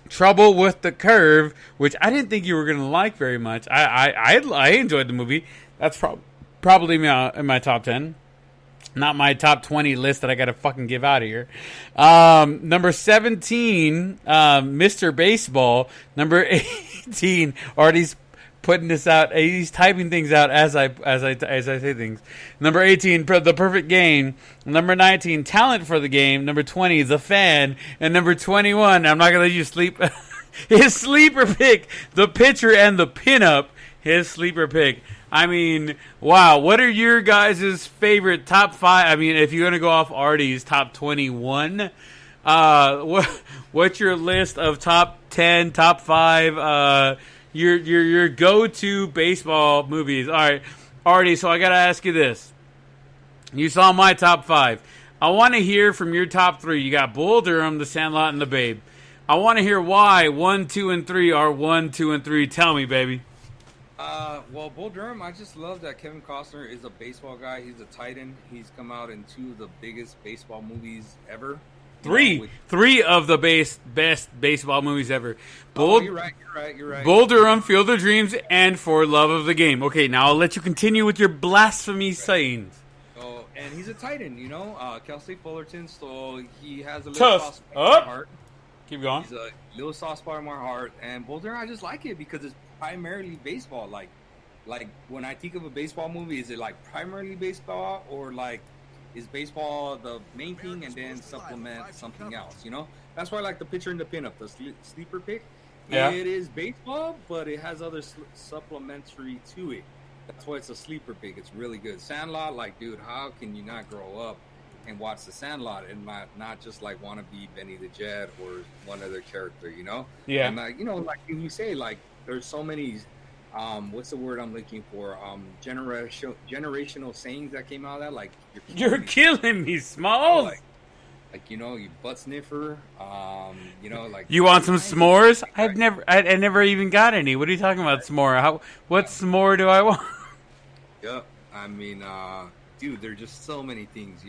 Trouble with the Curve, which I didn't think you were going to like very much. I enjoyed the movie. That's probably in my top 10. Not my top 20 list that I got to fucking give out of here. Number 17, Mr. Baseball. Number 18, Artie's putting this out. He's typing things out as I say things. Number 18, The Perfect Game. Number 19, Talent for the Game. Number 20, The Fan. And number 21, I'm not gonna let you sleep. His sleeper pick, the pitcher and the pinup. His sleeper pick. I mean, wow. What are your guys' favorite top 5? I mean, if you're gonna go off Artie's top 21, what's your list of top 10, top 5? Your go-to baseball movies. All right, Artie, so I got to ask you this. You saw my top 5. I want to hear from your top 3. You got Bull Durham, The Sandlot, and The Babe. I want to hear why 1, 2, and 3 are 1, 2, and 3. Tell me, baby. Well, Bull Durham, I just love that Kevin Costner is a baseball guy. He's a tight end. He's come out in 2 of the biggest baseball movies ever. Three of the best baseball movies ever. You're right. Bull Durham, Field of Dreams, and For Love of the Game. Okay, now I'll let you continue with your blasphemy sayings. Oh, and he's a tight end, Kelsey Fullerton, so he has a little soft spot in my heart. Keep going. He's a little soft spot in my heart. And Bull Durham, I just like it because it's primarily baseball. Like when I think of a baseball movie, is it like primarily baseball or like is baseball the main thing and then supplement something else, That's why I like the pitcher and the pinup, the sleeper pick. Yeah. It is baseball, but it has other supplementary to it. That's why it's a sleeper pick. It's really good. Sandlot, like, dude, how can you not grow up and watch The Sandlot and not just, like, want to be Benny the Jet or one other character, Yeah. And, like you say, like, there's so many... what's the word I'm looking for? Generational sayings that came out of that. Like you're killing me, Smalls. You butt sniffer. Like you want some s'mores? I never even got any. What are you talking about, s'more? What s'more do I want? Yep. I mean, dude, there's just so many things.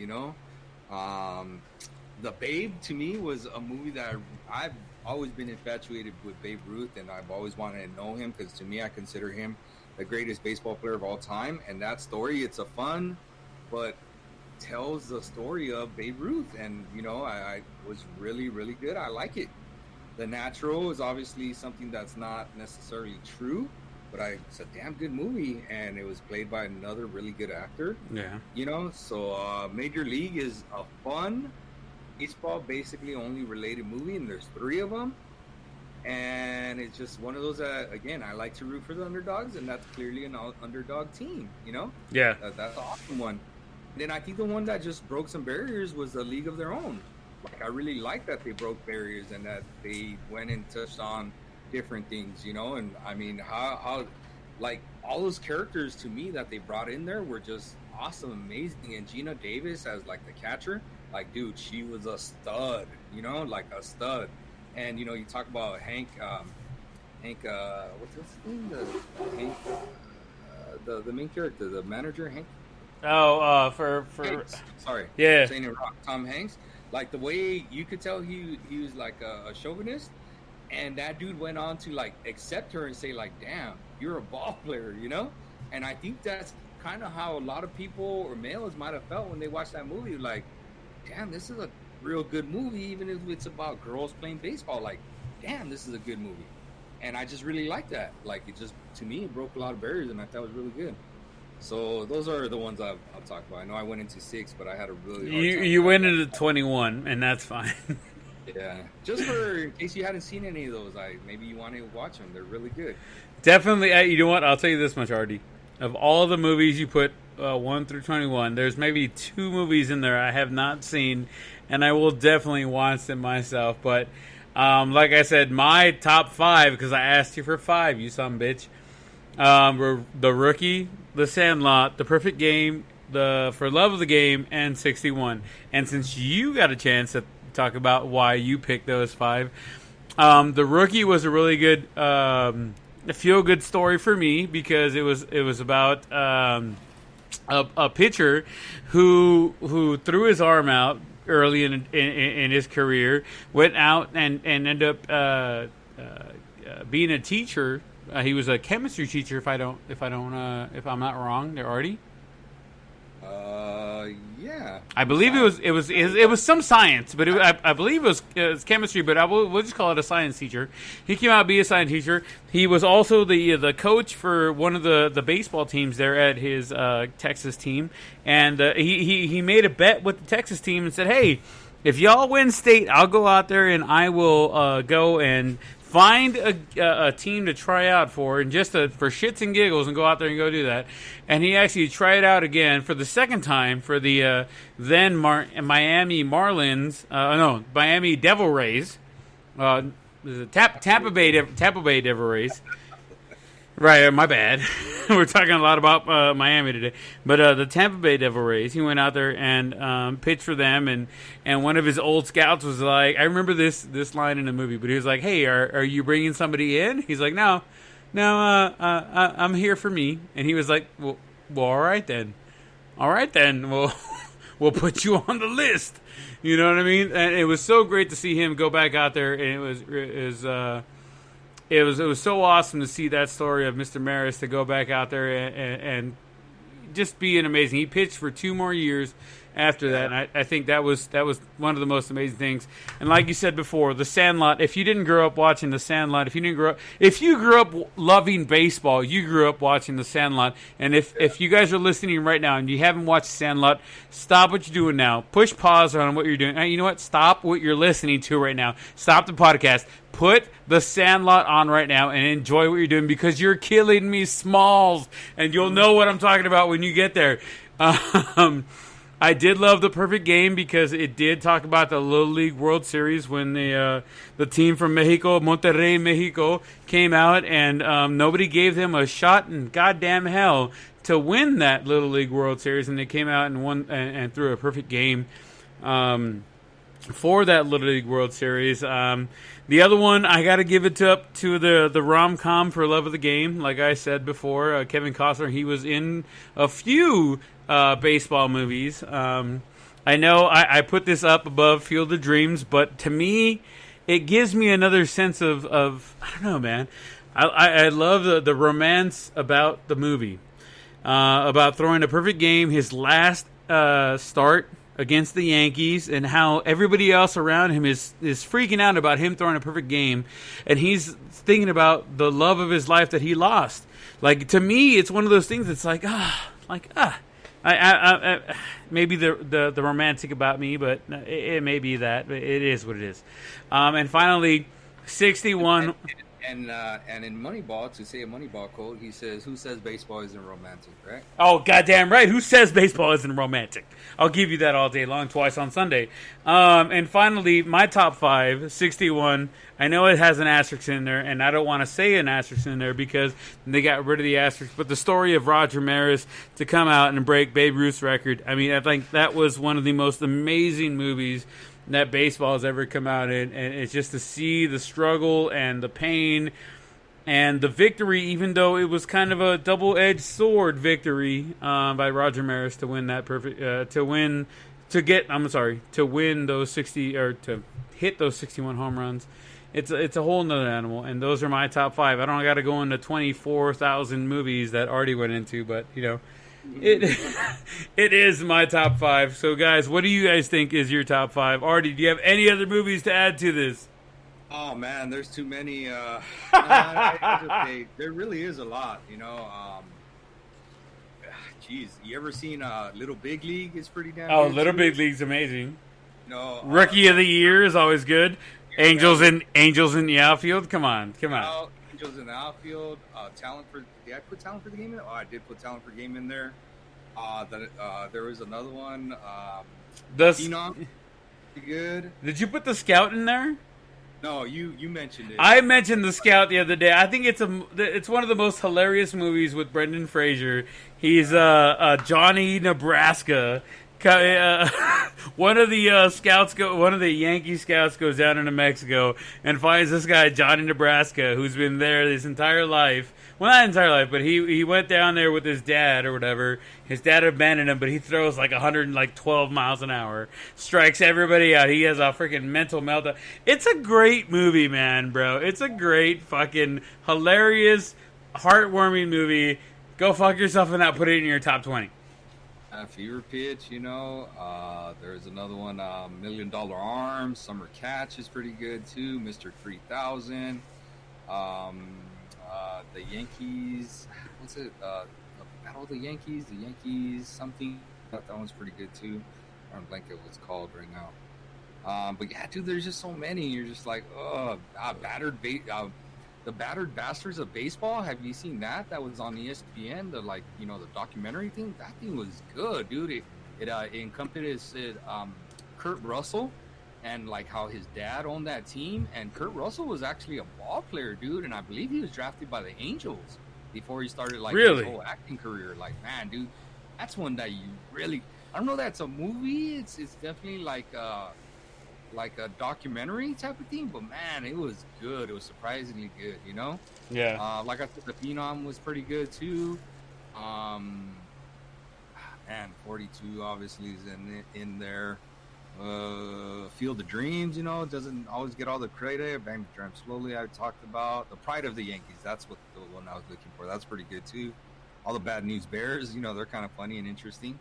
The Babe to me was a movie that I've always been infatuated with Babe Ruth, and I've always wanted to know him because to me, I consider him the greatest baseball player of all time. And that story, it's a fun, but tells the story of Babe Ruth, and I was really, really good. I like it. The Natural is obviously something that's not necessarily true, but it's a damn good movie, and it was played by another really good actor. Yeah. So Major League is a fun baseball, basically only related movie, and there's 3 of them. And it's just one of those that, again, I like to root for the underdogs, and that's clearly an underdog team, Yeah. That's an awesome one. And then I think the one that just broke some barriers was A League of Their Own. Like, I really like that they broke barriers and that they went and touched on different things, and I mean, how like, all those characters to me that they brought in there were just awesome, amazing. And Gina Davis as like the catcher, like, dude, she was a stud, like a stud. And you talk about Hank, what's his name? The main character, the manager, Hank. Oh, Hanks. Sorry, yeah, saying it wrong. Tom Hanks. Like, the way you could tell he was like a chauvinist, and that dude went on to like accept her and say like, damn, you're a ball player, And I think that's kind of how a lot of people or males might have felt when they watched that movie. Like, damn, this is a real good movie, even if it's about girls playing baseball. Like, damn, this is a good movie. And I just really like that. Like, it just, to me, it broke a lot of barriers, and I thought it was really good. So those are the ones I'll talk about. I know I went into 6, but I had a really hard time. You went into 21, and that's fine. Yeah, just for in case you hadn't seen any of those, maybe you want to watch them. They're really good. Definitely. You know what? I'll tell you this much, Artie. Of all the movies you put 1 through 21, there's maybe 2 movies in there I have not seen, and I will definitely watch them myself. But like I said, my top 5, because I asked you for 5, you son of a bitch, were The Rookie, The Sandlot, The Perfect Game, For Love of the Game, and 61. And since you got a chance to talk about why you picked those 5, The Rookie was a really good feel-good story for me, because it was about a pitcher who threw his arm out early in his career, went out and ended up being a teacher. He was a chemistry teacher, if I'm not wrong, there, Artie. Yeah. I believe it was some science, but I believe it was chemistry. But we'll just call it a science teacher. He came out to be a science teacher. He was also the coach for one of the baseball teams there at his Texas team, and he made a bet with the Texas team and said, "Hey, if y'all win state, I'll go out there and I will go and find a team to try out for, and just for shits and giggles, and go out there and go do that." And he actually tried out again for the second time for the then Miami Marlins, Miami Devil Rays, Tampa Bay Devil Rays. Right, my bad. We're talking a lot about Miami today. But the Tampa Bay Devil Rays, he went out there and pitched for them, and one of his old scouts was like, I remember this line in the movie, but he was like, "Hey, are you bringing somebody in?" He's like, No, I'm here for me. And he was like, well, all right then, we'll put you on the list. You know what I mean? And it was so great to see him go back out there, and it was so awesome to see that story of Mr. Maris to go back out there and just be amazing. He pitched for 2 more years after that, and I think that was one of the most amazing things. And like you said before, The Sandlot, if you didn't grow up watching The Sandlot, if you grew up loving baseball, you grew up watching The Sandlot. And if you guys are listening right now and you haven't watched The Sandlot, stop what you're doing now. Push pause on what you're doing. You know what? Stop what you're listening to right now. Stop the podcast. Put The Sandlot on right now and enjoy what you're doing, because you're killing me, Smalls, and you'll know what I'm talking about when you get there. I did love The Perfect Game because it did talk about the Little League World Series when the team from Mexico, Monterrey, Mexico, came out, and nobody gave them a shot in goddamn hell to win that Little League World Series, and they came out and won and threw a perfect game for that Little League World Series. The other one, I got to give it up to the rom-com For Love of the Game. Like I said before, Kevin Costner, he was in a few baseball movies. I know I put this up above Field of Dreams, but to me, it gives me another sense of I don't know, man. I love the romance about the movie, about throwing a perfect game, his last start against the Yankees, and how everybody else around him is freaking out about him throwing a perfect game, and he's thinking about the love of his life that he lost. Like, to me, it's one of those things that's I maybe the romantic about me, but it may be that. But it is what it is. And finally, 61. And in Moneyball, to say a Moneyball quote, he says, "Who says baseball isn't romantic?" Right? Oh, goddamn right. Who says baseball isn't romantic? I'll give you that all day long, twice on Sunday. And finally, my top 5, 61. I know it has an asterisk in there, and I don't want to say an asterisk in there because they got rid of the asterisk. But the story of Roger Maris to come out and break Babe Ruth's record, I mean, I think that was one of the most amazing movies that baseball has ever come out in, and it's just to see the struggle and the pain and the victory, even though it was kind of a double-edged sword victory by Roger Maris to win that to win those 60 or to hit those 61 home runs. It's a whole nother animal, and those are my top 5. I don't got to go into 24,000 movies that Artie went into, but you know. It is my top 5. So, guys, what do you guys think is your top 5? Artie, do you have any other movies to add to this? Oh man, there's too many. There really is a lot. You know. Geez, you ever seen Little Big League? It's pretty damn. Oh, good Little too. Big League's amazing. You know, Rookie of the Year is always good. Angels in the outfield. Come on. Angels in the outfield. Talent for. Did I put Talent for the Game in? Oh, I did put Talent for the Game in there. There was another one. Phenom. Good. Did you put The Scout in there? No, you mentioned it. I mentioned The Scout the other day. I think it's one of the most hilarious movies with Brendan Fraser. He's Johnny Nebraska. One of the Yankee scouts goes down into Mexico and finds this guy Johnny Nebraska, who's been there his entire life. Well, not entire life, but he went down there with his dad or whatever. His dad abandoned him, but he throws like 112 miles an hour, strikes everybody out. He has a freaking mental meltdown. It's a great movie, man, bro. It's a great fucking hilarious, heartwarming movie. Go fuck yourself and not put it in your top 20. Fever Pitch, you know. There's another one, $1 Million Arms. Summer Catch is pretty good too. Mr. 3000. The Yankees. What's it? The Battle of the Yankees. The Yankees something. That one's pretty good too. I don't blank what it's called right now. But yeah, dude, there's just so many. You're just like, the Battered Bastards of Baseball. Have you seen that? That was on ESPN. The documentary thing. That thing was good, dude. It encompassed Kurt Russell and like how his dad owned that team. And Kurt Russell was actually a ball player, dude. And I believe he was drafted by the Angels before he started his whole acting career. Like, man, dude, that's one that you really. I don't know. That's a movie. It's definitely like a documentary type of thing, but man, it was good. It was surprisingly good, you know? Yeah. Like I said, the Phenom was pretty good too. And 42 obviously is in there. Field of Dreams, you know, doesn't always get all the credit. Bang the Drum Slowly, I talked about. The Pride of the Yankees, that's what the one I was looking for. That's pretty good too. All the Bad News Bears, you know, they're kind of funny and interesting.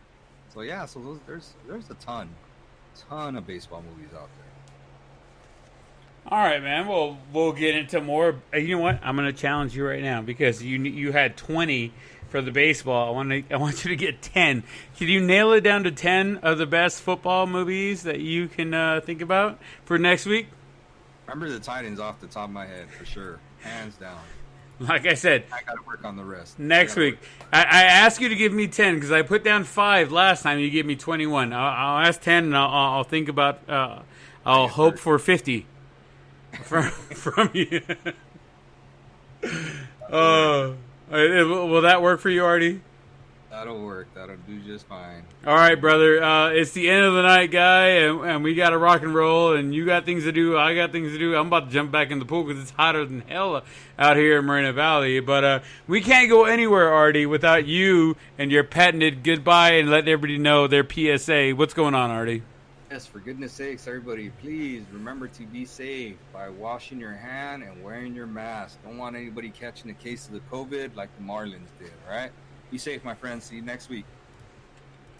So yeah, so there's a ton of baseball movies out there. All right, man. Well, we'll get into more. You know what? I'm going to challenge you right now because you had 20 for the baseball. I want you to get 10. Can you nail it down to 10 of the best football movies that you can think about for next week? Remember the Titans off the top of my head for sure, hands down. Like I said, I got to work on the rest. Next week, I asked you to give me 10 because I put down 5 last time. You gave me 21. I'll ask 10 and I'll think about. I'll hope for 50 from you. Will that work for you, Artie? That'll work. That'll do just fine. All right, brother. It's the end of the night, guy, and we got to rock and roll, and you got things to do. I got things to do. I'm about to jump back in the pool because it's hotter than hell out here in Moreno Valley. But we can't go anywhere, Artie, without you and your patented goodbye and letting everybody know their PSA. What's going on, Artie? Yes, for goodness sakes, everybody, please remember to be safe by washing your hand and wearing your mask. Don't want anybody catching a case of the COVID like the Marlins did, all right? Be safe, my friends. See you next week.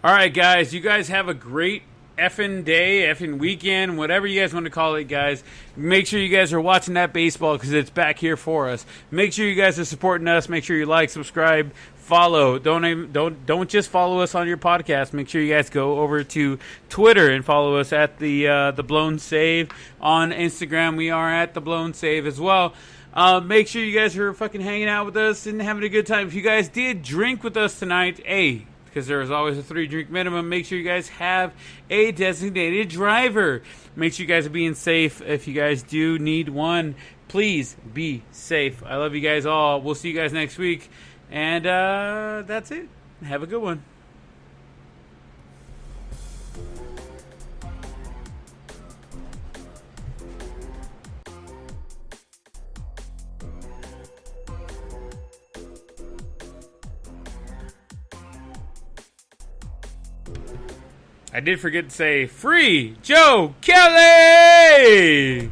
All right, guys. You guys have a great effing day, effing weekend, whatever you guys want to call it, guys. Make sure you guys are watching that baseball because it's back here for us. Make sure you guys are supporting us. Make sure you like, subscribe, follow. Don't just follow us on your podcast. Make sure you guys go over to Twitter and follow us at the Blown Save. On Instagram, we are at the Blown Save as well. Make sure you guys are fucking hanging out with us and having a good time. If you guys did drink with us tonight, because there is always a 3-drink minimum, make sure you guys have a designated driver. Make sure you guys are being safe. If you guys do need one, please be safe. I love you guys all. We'll see you guys next week. And that's it. Have a good one. I did forget to say, Free Joe Kelly!